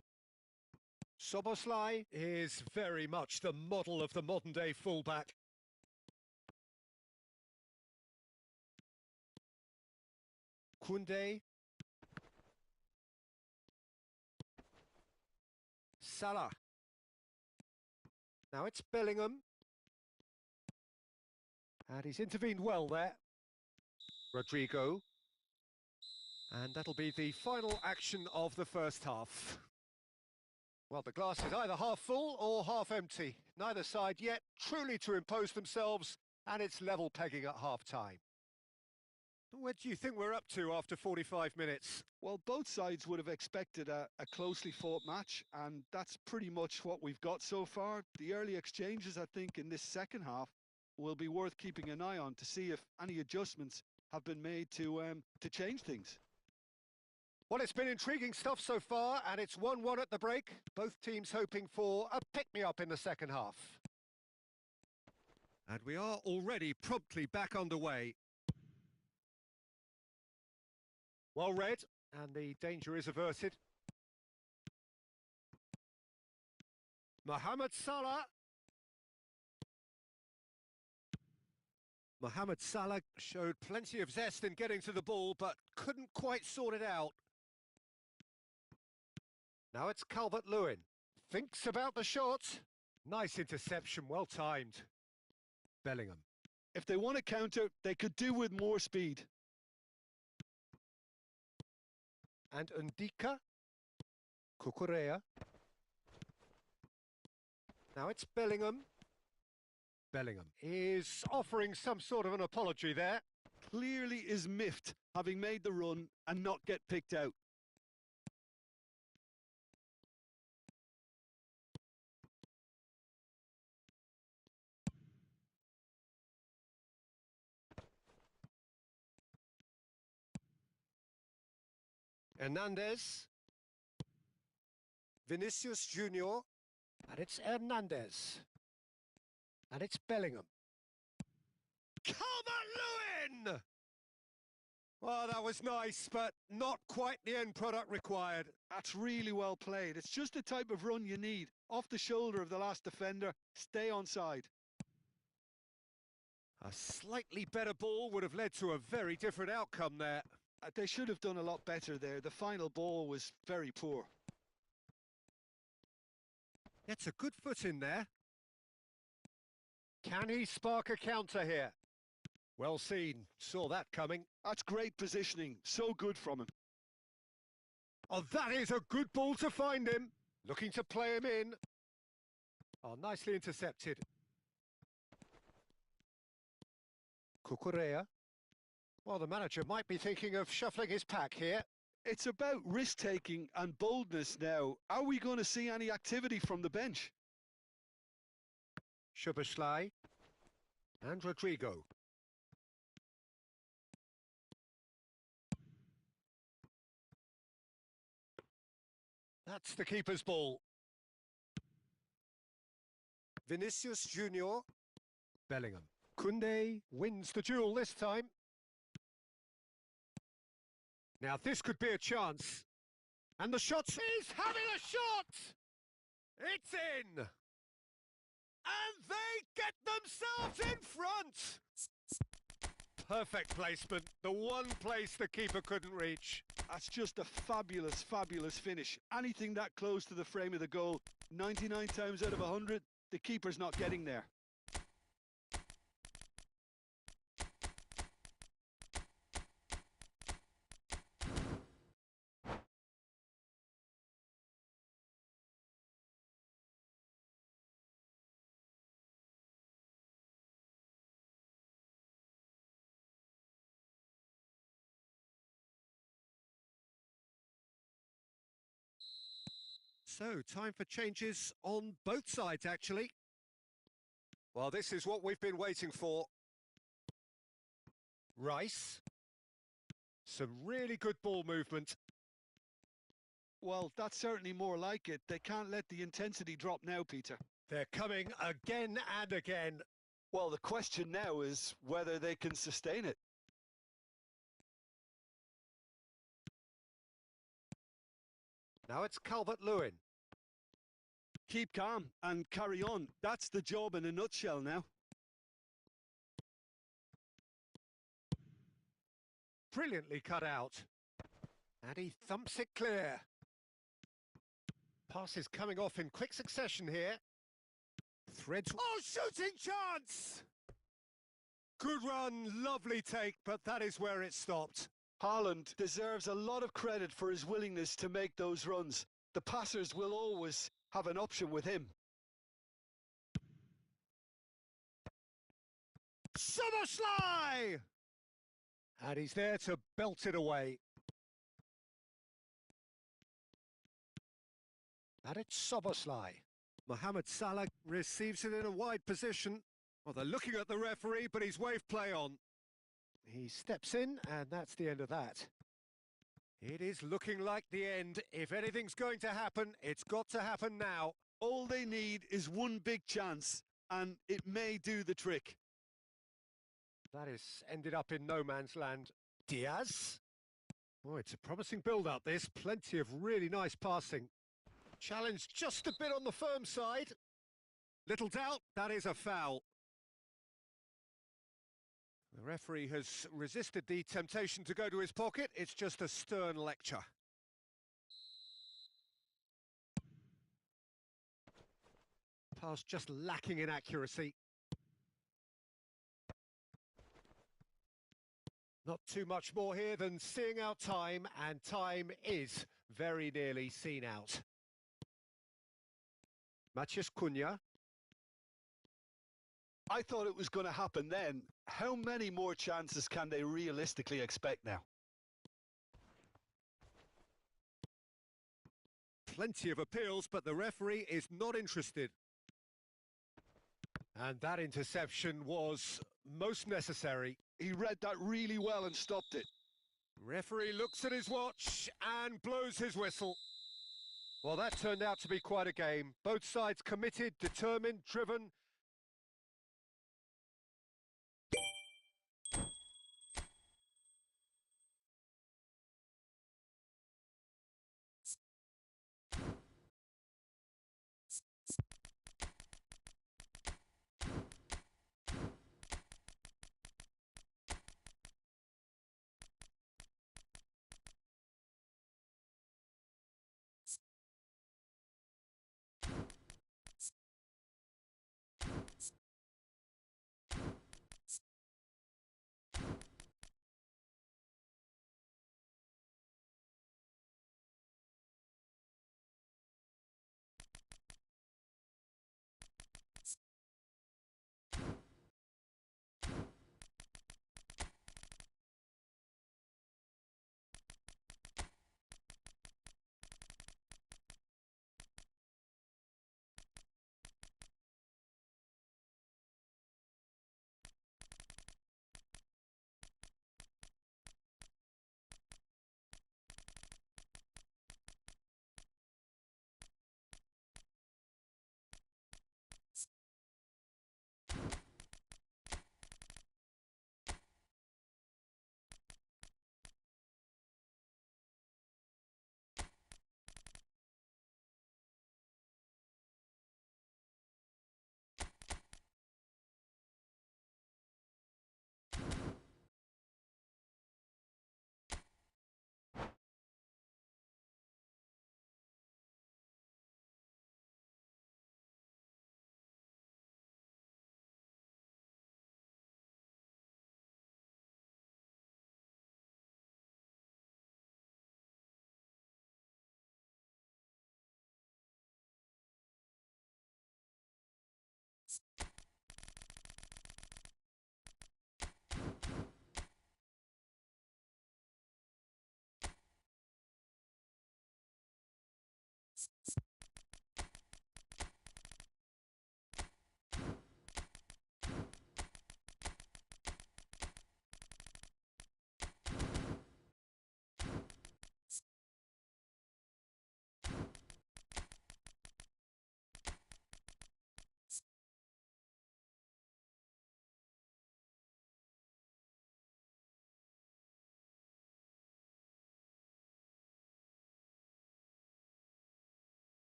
S1: Szoboszlai is very much the model of the modern-day fullback. Koundé. Salah. Now it's Bellingham. And he's intervened well there. Rodrigo. And that'll be the final action of the first half. Well, the glass is either half full or half empty. Neither side yet truly to impose themselves, and it's level pegging at half-time. Where do you think we're up to after 45 minutes?
S2: Well, both sides would have expected a closely fought match, and that's pretty much what we've got so far. The early exchanges, I think, in this second half will be worth keeping an eye on to see if any adjustments have been made to change things.
S1: Well, it's been intriguing stuff so far, and it's 1-1 at the break. Both teams hoping for a pick-me-up in the second half. And we are already promptly back underway. Well read, and the danger is averted. Mohamed Salah. Mohamed Salah showed plenty of zest in getting to the ball, but couldn't quite sort it out. Now it's Calvert-Lewin. Thinks about the shot. Nice interception, well timed. Bellingham.
S2: If they want to counter, they could do with more speed.
S1: And Ndika. Cucurella. Now it's Bellingham. Bellingham is offering some sort of an apology there.
S2: Clearly is miffed, having made the run and not get picked out.
S1: Hernandez. Vinicius Junior. And it's Hernandez. And it's Bellingham. Calvert-Lewin! Well, that was nice, but not quite the end product required.
S2: That's really well played. It's just the type of run you need. Off the shoulder of the last defender, stay onside.
S1: A slightly better ball would have led to a very different outcome there.
S2: They should have done a lot better there. The final ball was very poor.
S1: Gets a good foot in there. Can he spark a counter here? Well seen. Saw that coming.
S2: That's great positioning. So good from him.
S1: Oh, that is a good ball to find him. Looking to play him in. Oh, nicely intercepted. Cucurella. Well, the manager might be thinking of shuffling his pack here.
S2: It's about risk-taking and boldness now. Are we going to see any activity from the bench?
S1: Hiucb500 and Rodrigo. That's the keeper's ball. Vinicius Junior. Bellingham. Koundé wins the duel this time. Now this could be a chance. And the shot is having a shot! It's in! And they get themselves in front! Perfect placement. The one place the keeper couldn't reach.
S2: That's just a fabulous, fabulous finish. Anything that close to the frame of the goal, 99 times out of 100, the keeper's not getting there.
S1: So, time for changes on both sides, actually. Well, this is what we've been waiting for. Rice. Some really good ball movement.
S2: Well, that's certainly more like it. They can't let the intensity drop now, Peter.
S1: They're coming again and again.
S2: Well, the question now is whether they can sustain it.
S1: Now it's Calvert-Lewin.
S2: Keep calm and carry on. That's the job in a nutshell now.
S1: Brilliantly cut out. And he thumps it clear. Pass is coming off in quick succession here. Threads. Oh, shooting chance! Good run, lovely take, but that is where it stopped.
S2: Haaland deserves a lot of credit for his willingness to make those runs. The passers will always have an option with him.
S1: Szoboszlai! And he's there to belt it away. And it's Szoboszlai. Mohamed Salah receives it in a wide position. Well, they're looking at the referee, but he's waved play on. He steps in, and that's the end of that. It is looking like the end. If anything's going to happen, it's got to happen now.
S2: All they need is one big chance, and it may do the trick.
S1: That is ended up in no man's land. Diaz. Oh, it's a promising build-up, this. Plenty of really nice passing. Challenge just a bit on the firm side. Little doubt, that is a foul. The referee has resisted the temptation to go to his pocket. It's just a stern lecture. Pass just lacking in accuracy. Not too much more here than seeing out time, and time is very nearly seen out. Maciej Cunha.
S2: I thought it was going to happen then. How many more chances can they realistically expect now?
S1: Plenty of appeals, but the referee is not interested. And that interception was most necessary.
S2: He read that really well and stopped it.
S1: Referee looks at his watch and blows his whistle. Well, that turned out to be quite a game. Both sides committed, determined, driven.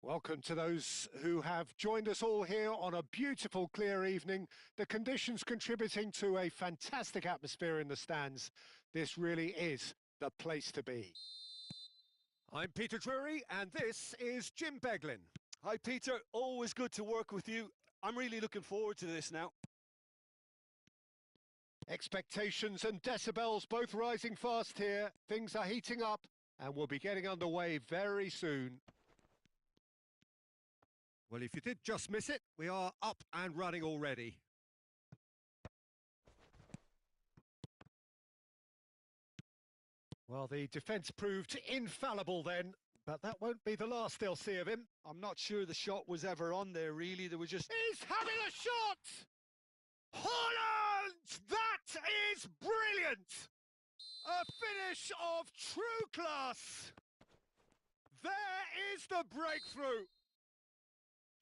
S1: Welcome to those who have joined us all here on a beautiful, clear evening. The conditions contributing to a fantastic atmosphere in the stands. This really is the place to be. I'm Peter Drury, and this is Jim Beglin.
S2: Hi, Peter. Always good to work with you. I'm really looking forward to this now.
S1: Expectations and decibels both rising fast here. Things are heating up, and we'll be getting underway very soon. Well, if you did just miss it, we are up and running already. Well, the defence proved infallible then. But that won't be the last they'll see of him.
S2: I'm not sure the shot was ever on there, really. There was just...
S1: He's having a shot! Holland! That is brilliant! A finish of true class! There is the breakthrough!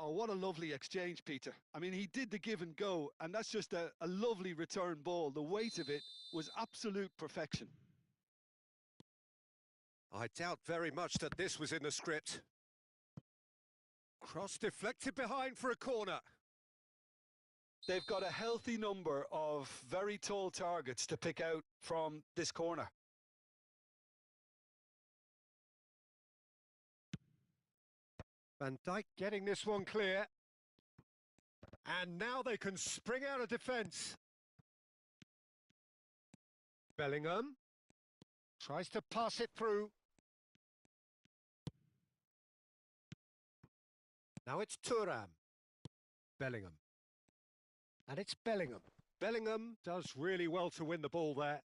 S2: Oh, what a lovely exchange, Peter. I mean, he did the give and go, and that's just a lovely return ball. The weight of it was absolute perfection.
S1: I doubt very much that this was in the script. Cross deflected behind for a corner.
S2: They've got a healthy number of very tall targets to pick out from this corner.
S1: Van Dijk getting this one clear. And now they can spring out of defence. Bellingham tries to pass it through. Now it's Thuram. Bellingham. And it's Bellingham. Bellingham does really well to win the ball there.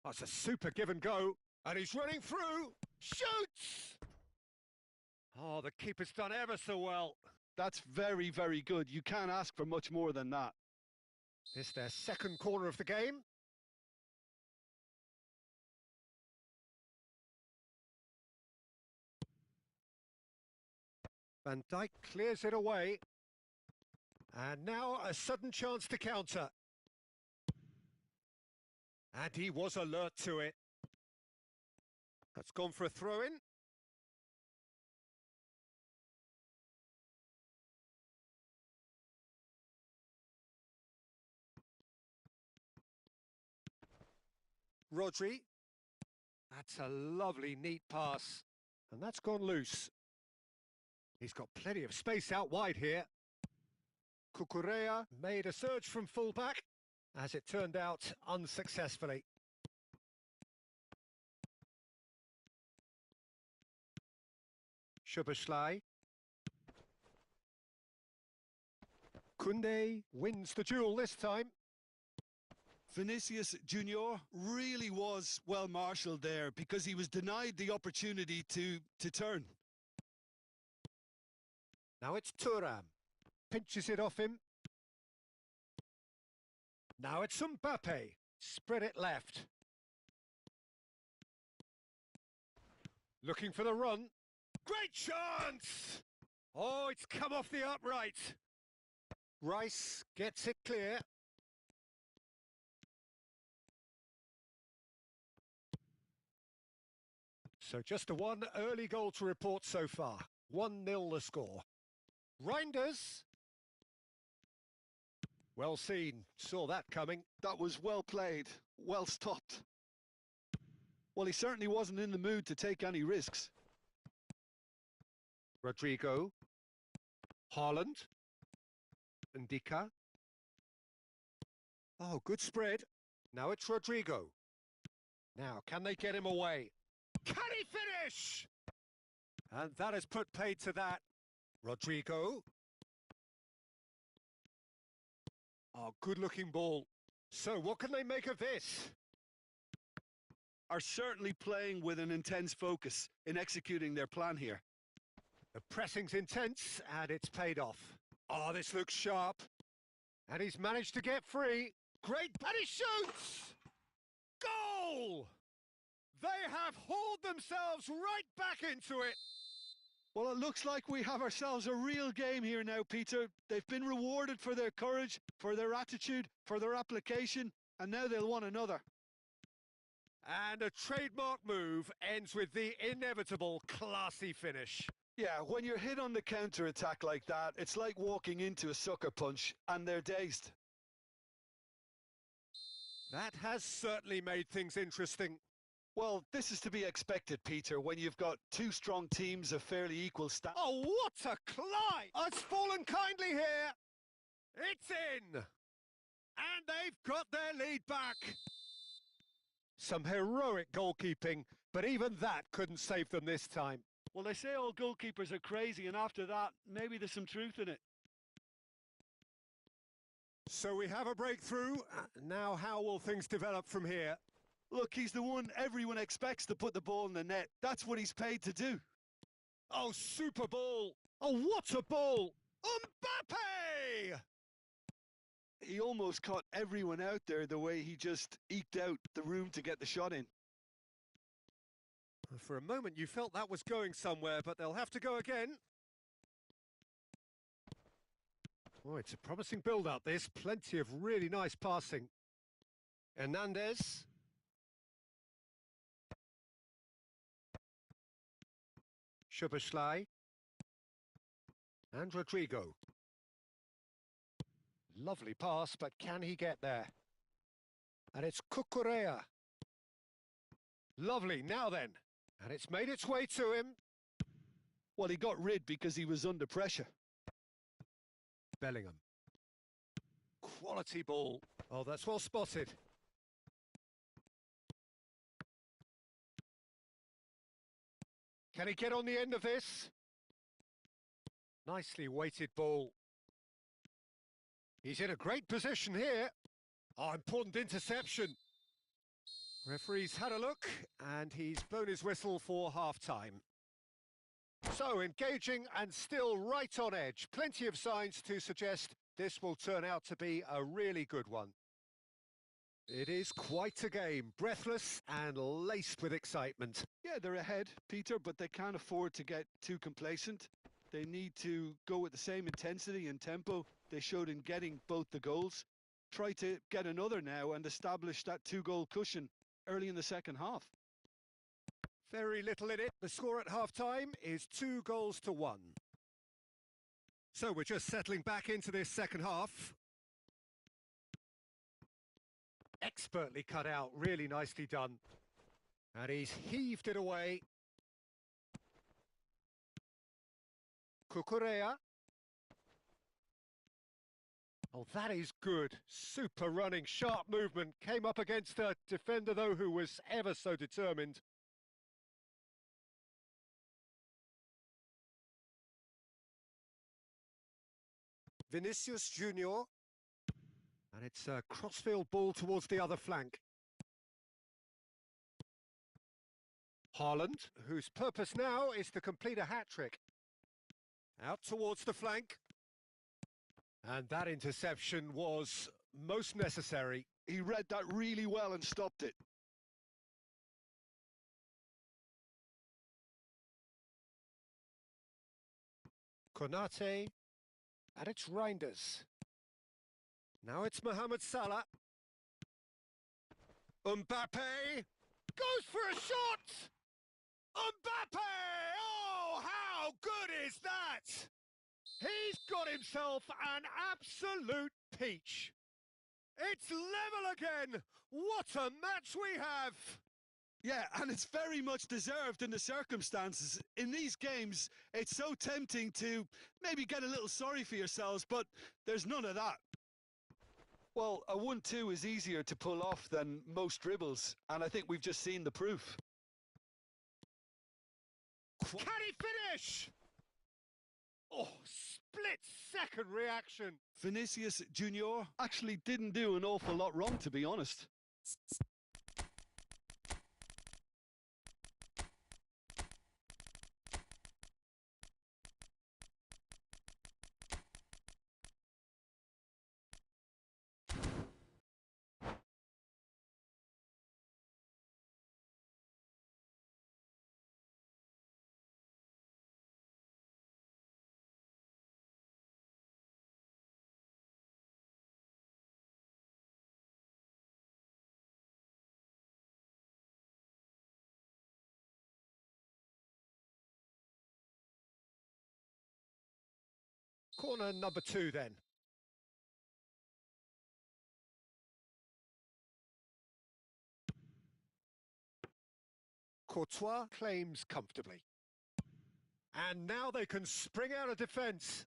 S1: That's a super give and go. And he's running through. Shoots! Oh, the keeper's done ever so well.
S2: That's very, very good. You can't ask for much more than that.
S1: This their second corner of the game. Van Dijk clears it away. And now a sudden chance to counter. And he was alert to it. That's gone for a throw-in. Rodri. That's a lovely, neat pass. And that's gone loose. He's got plenty of space out wide here. Cucurella made a surge from fullback, as it turned out unsuccessfully. Hiucb500. Koundé wins the duel this time.
S2: Vinicius Junior really was well marshalled there because he was denied the opportunity to turn.
S1: Now it's Thuram. Pinches it off him. Now it's Mbappe. Spread it left. Looking for the run. Great chance! Oh, it's come off the upright. Rice gets it clear. So just a one early goal to report so far. 1-0 the score. Reinders. Well seen. Saw that coming.
S2: That was well played. Well stopped. Well, he certainly wasn't in the mood to take any risks.
S1: Rodrigo. Haaland. Ndika. Oh, good spread. Now it's Rodrigo. Now, can they get him away? Can he finish? And that has put paid to that. Rodrigo. Oh, good-looking ball. So, what can they make of this?
S2: Are certainly playing with an intense focus in executing their plan here.
S1: The pressing's intense, and it's paid off. Oh, this looks sharp. And he's managed to get free. Great, and he shoots! Goal! They have hauled themselves right back into it.
S2: Well, it looks like we have ourselves a real game here now, Peter. They've been rewarded for their courage, for their attitude, for their application, and now they'll want another.
S1: And a trademark move ends with the inevitable classy finish.
S2: Yeah, when you're hit on the counter-attack like that, it's like walking into a sucker punch, and they're dazed.
S1: That has certainly made things interesting.
S2: Well, this is to be expected, Peter, when you've got two strong teams of fairly equal stats.
S1: Oh, what a climb! It's fallen kindly here. It's in. And they've got their lead back. Some heroic goalkeeping, but even that couldn't save them this time.
S2: Well, they say all goalkeepers are crazy, and after that, maybe there's some truth in it.
S1: So we have a breakthrough. Now, how will things develop from here?
S2: Look, he's the one everyone expects to put the ball in the net. That's what he's paid to do.
S1: Oh, super ball! Oh, what a ball! Mbappe!
S2: He almost caught everyone out there the way he just eked out the room to get the shot in.
S1: For a moment you felt that was going somewhere, but they'll have to go again. Oh, it's a promising build-up, this. Plenty of really nice passing. Hernandez. Hiucb500. And Rodrigo. Lovely pass, but can he get there? And it's Cucurella. Lovely, now then. And it's made its way to him.
S2: Well, he got rid because he was under pressure.
S1: Bellingham. Quality ball. Oh, that's well spotted. Can he get on the end of this? Nicely weighted ball. He's in a great position here. Oh, important interception. Referee's had a look, and he's blown his whistle for half-time. So, engaging and still right on edge. Plenty of signs to suggest this will turn out to be a really good one. It is quite a game, breathless and laced with excitement.
S2: Yeah, they're ahead, Peter, but they can't afford to get too complacent. They need to go with the same intensity and tempo they showed in getting both the goals. Try to get another now and establish that two-goal cushion early in the second half.
S1: Very little in it. The score at half-time is 2-1. So we're just settling back into this second half. Expertly cut out, really nicely done. And he's heaved it away. Cucurella. Oh, that is good. Super running, sharp movement. Came up against a defender, though, who was ever so determined. Vinicius Junior. And it's a crossfield ball towards the other flank. Haaland, whose purpose now is to complete a hat-trick. Out towards the flank. And that interception was most necessary.
S2: He read that really well and stopped it.
S1: Konate. And it's Reinders. Now it's Mohamed Salah. Mbappe goes for a shot! Mbappe! Oh, how good is that? He's got himself an absolute peach. It's level again. What a match we have.
S2: Yeah, and it's very much deserved in the circumstances. In these games, it's so tempting to maybe get a little sorry for yourselves, but there's none of that. Well, a 1-2 is easier to pull off than most dribbles, and I think we've just seen the proof.
S1: Can he finish? Oh, split-second reaction.
S2: Vinicius Junior actually didn't do an awful lot wrong, to be honest.
S1: Corner number 2 then. Courtois claims comfortably. And now they can spring out of defence.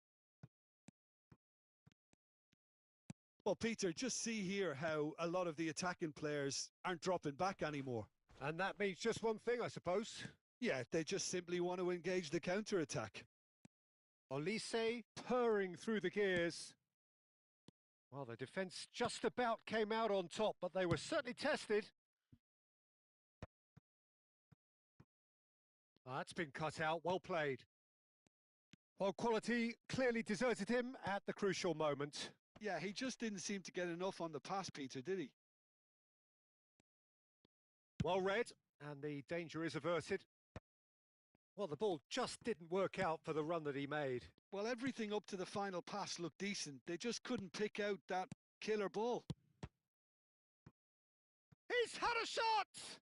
S2: Well, Peter, just see here how a lot of the attacking players aren't dropping back anymore.
S1: And that means just one thing, I suppose.
S2: Yeah, they just simply want to engage the counter-attack.
S1: Olise purring through the gears. Well, the defence just about came out on top, but they were certainly tested. That's been cut out, well played. Well, quality clearly deserted him at the crucial moment.
S2: Yeah, he just didn't seem to get enough on the pass, Peter, did he?
S1: Well read, and the danger is averted. Well, the ball just didn't work out for the run that he made.
S2: Well, everything up to the final pass looked decent. They just couldn't pick out that killer ball.
S1: He's had a shot!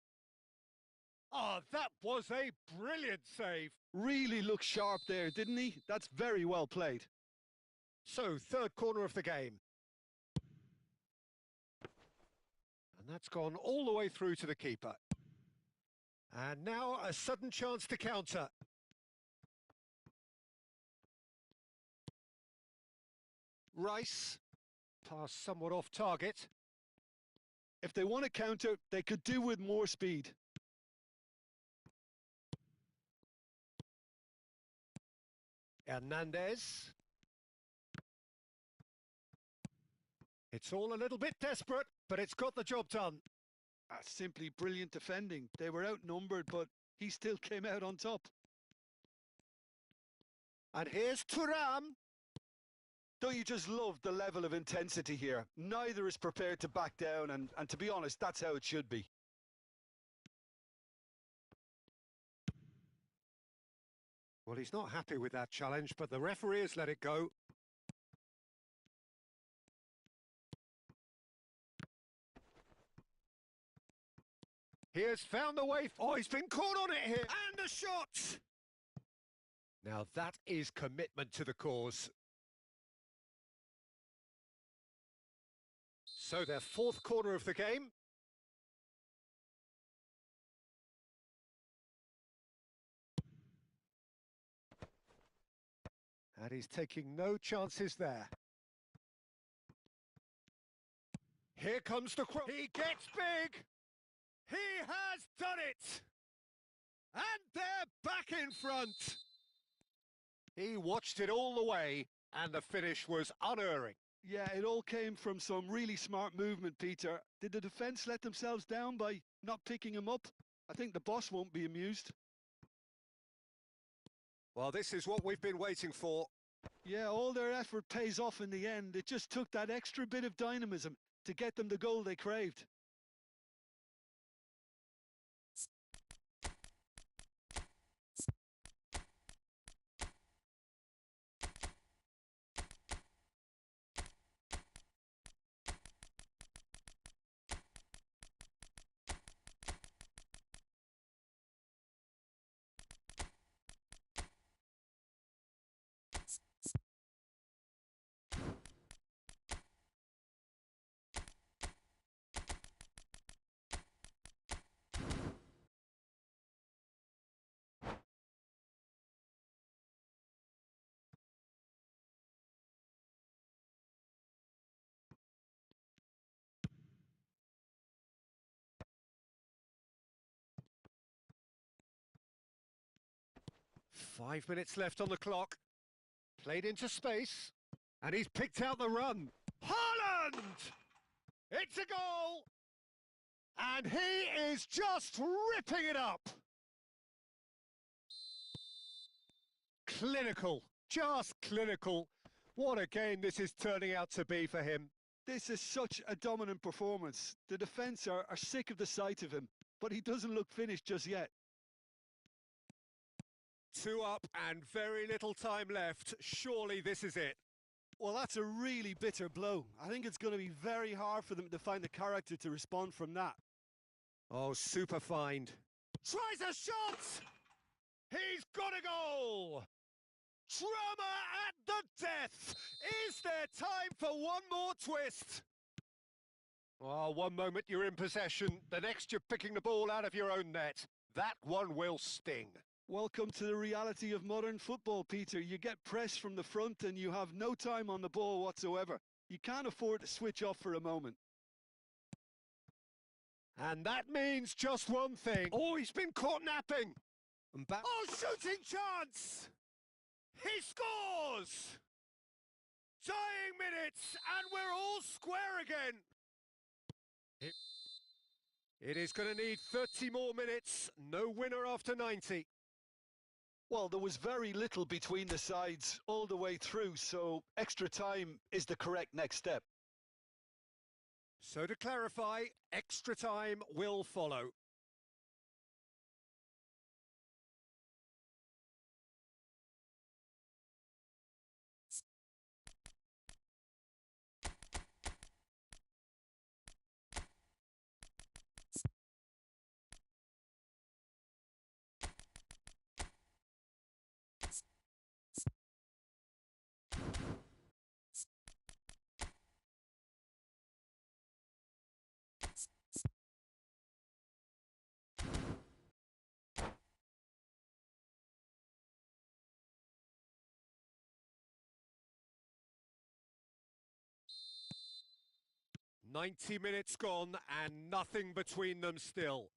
S1: Oh, that was a brilliant save.
S2: Really looked sharp there, didn't he? That's very well played.
S1: So, third corner of the game. And that's gone all the way through to the keeper. And now a sudden chance to counter. Rice, pass somewhat off target.
S2: If they want to counter, they could do with more speed.
S1: Hernandez. It's all a little bit desperate, but it's got the job done.
S2: That's simply brilliant defending. They were outnumbered, but he still came out on top.
S1: And here's Thuram.
S2: Don't you just love the level of intensity here? Neither is prepared to back down, and to be honest, that's how it should be.
S1: Well, he's not happy with that challenge, but the referee has let it go. He has found the way. Oh, he's been caught on it here. And a shot! Now that is commitment to the cause. So their fourth corner of the game. And he's taking no chances there. Here comes the cross. He gets big. He has done it. And they're back in front. He watched it all the way, and the finish was unerring.
S2: Yeah, it all came from some really smart movement, Peter. Did the defence let themselves down by not picking him up? I think the boss won't be amused.
S1: Well, this is what we've been waiting for.
S2: Yeah, all their effort pays off in the end. It just took that extra bit of dynamism to get them the goal they craved.
S1: Five minutes left on the clock. Played into space. And he's picked out the run. Haaland! It's a goal! And he is just ripping it up. Clinical. Just clinical. What a game this is turning out to be for him.
S2: This is such a dominant performance. The defence are sick of the sight of him, but he doesn't look finished just yet.
S1: 2 up and very little time left. Surely this is it.
S2: Well, that's a really bitter blow. I think it's going to be very hard for them to find the character to respond from that.
S1: Oh, super find. Tries a shot! He's got a goal! Drama at the death! Is there time for one more twist? Oh, one moment you're in possession, the next you're picking the ball out of your own net. That one will sting.
S2: Welcome to the reality of modern football, Peter. You get pressed from the front and you have no time on the ball whatsoever. You can't afford to switch off for a moment.
S1: And that means just one thing. Oh, he's been caught napping. Oh, shooting chance! He scores! Dying minutes, and we're all square again. It is going to need 30 more minutes. No winner after 90.
S3: Well, there was very little between the sides all the way through, so extra time is the correct next step.
S1: So to clarify, extra time will follow. "90 minutes gone and nothing between them still."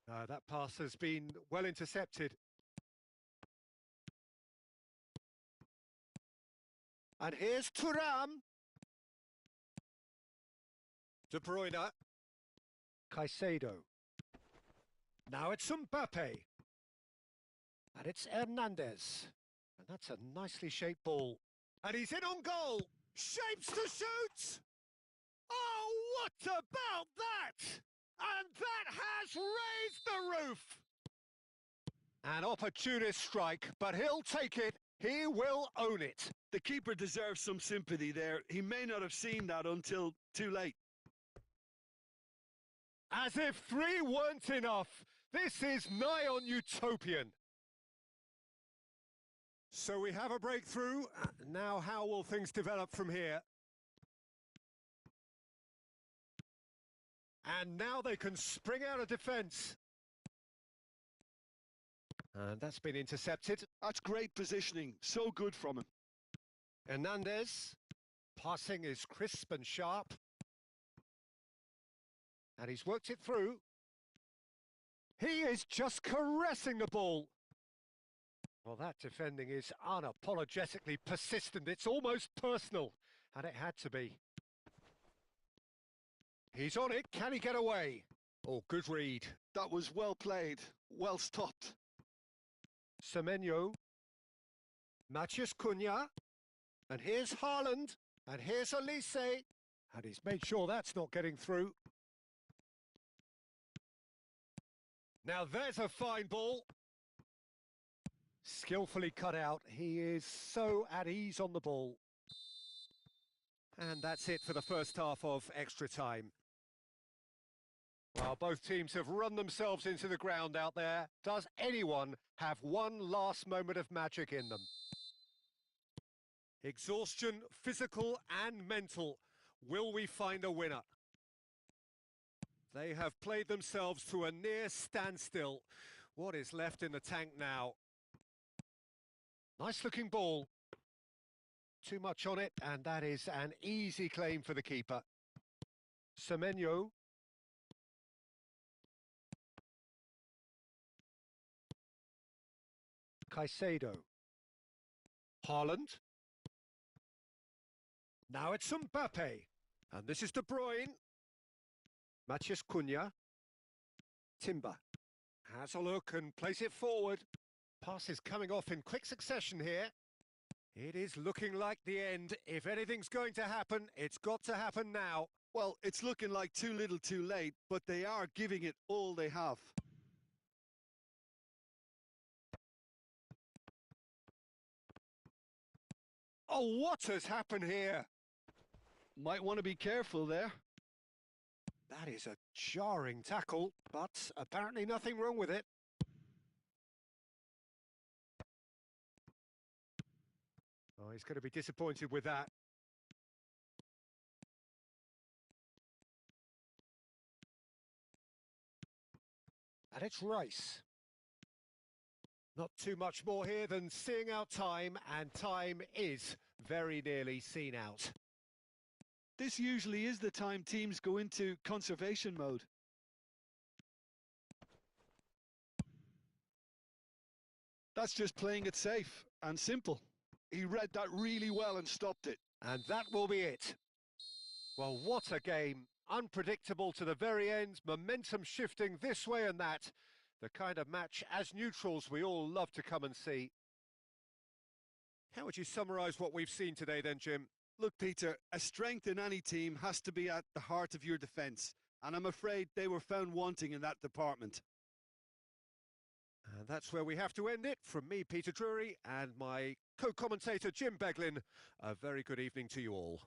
S1: That pass has been well intercepted. And here's Thuram. De Bruyne. Caicedo. Now it's Mbappe. And it's Hernandez. And that's a nicely shaped ball. And he's in on goal. Shapes to shoot! Oh, what about that? And that has raised the roof! An opportunist strike, but he'll take it. He will own it.
S2: The keeper deserves some sympathy there. He may not have seen that until too late.
S1: As if 3 weren't enough, this is nigh on utopian. So we have a breakthrough. Now how will things develop from here? And now they can spring out of defence. And that's been intercepted.
S2: That's great positioning. So good from him.
S1: Hernandez. Passing is crisp and sharp. And he's worked it through. He is just caressing the ball. Well, that defending is unapologetically persistent. It's almost personal. And it had to be. He's on it. Can he get away? Oh, good read.
S2: That was well played. Well stopped.
S1: Semenyo. Matheus Cunha. And here's Haaland. And here's Elise. And he's made sure that's not getting through. Now there's a fine ball. Skillfully cut out. He is so at ease on the ball. And that's it for the first half of extra time. Well, both teams have run themselves into the ground out there. Does anyone have one last moment of magic in them? Exhaustion, physical and mental. Will we find a winner? They have played themselves to a near standstill. What is left in the tank now? Nice looking ball. Too much on it, and that is an easy claim for the keeper. Semenyo. Caicedo. Haaland. Now it's Mbappe. And this is De Bruyne. Matheus Cunha. Timber. Has a look and plays it forward. Pass is coming off in quick succession here. It is looking like the end. If anything's going to happen, it's got to happen now.
S2: Well, it's looking like too little too late, but they are giving it all they have.
S1: Oh, what has happened here?
S2: Might want to be careful there.
S1: That is a jarring tackle, but apparently nothing wrong with it. Oh, he's going to be disappointed with that. And it's Rice. Not too much more here than seeing out time, and time is very nearly seen out.
S2: This usually is the time teams go into conservation mode. That's just playing it safe and simple. He read that really well and stopped it.
S1: And that will be it. Well, what a game. Unpredictable to the very end, momentum shifting this way and that. The kind of match, as neutrals, we all love to come and see. How would you summarise what we've seen today then, Jim?
S2: Look, Peter, a strength in any team has to be at the heart of your defence, and I'm afraid they were found wanting in that department.
S1: And that's where we have to end it. From me, Peter Drury, and my co-commentator, Jim Beglin, a very good evening to you all.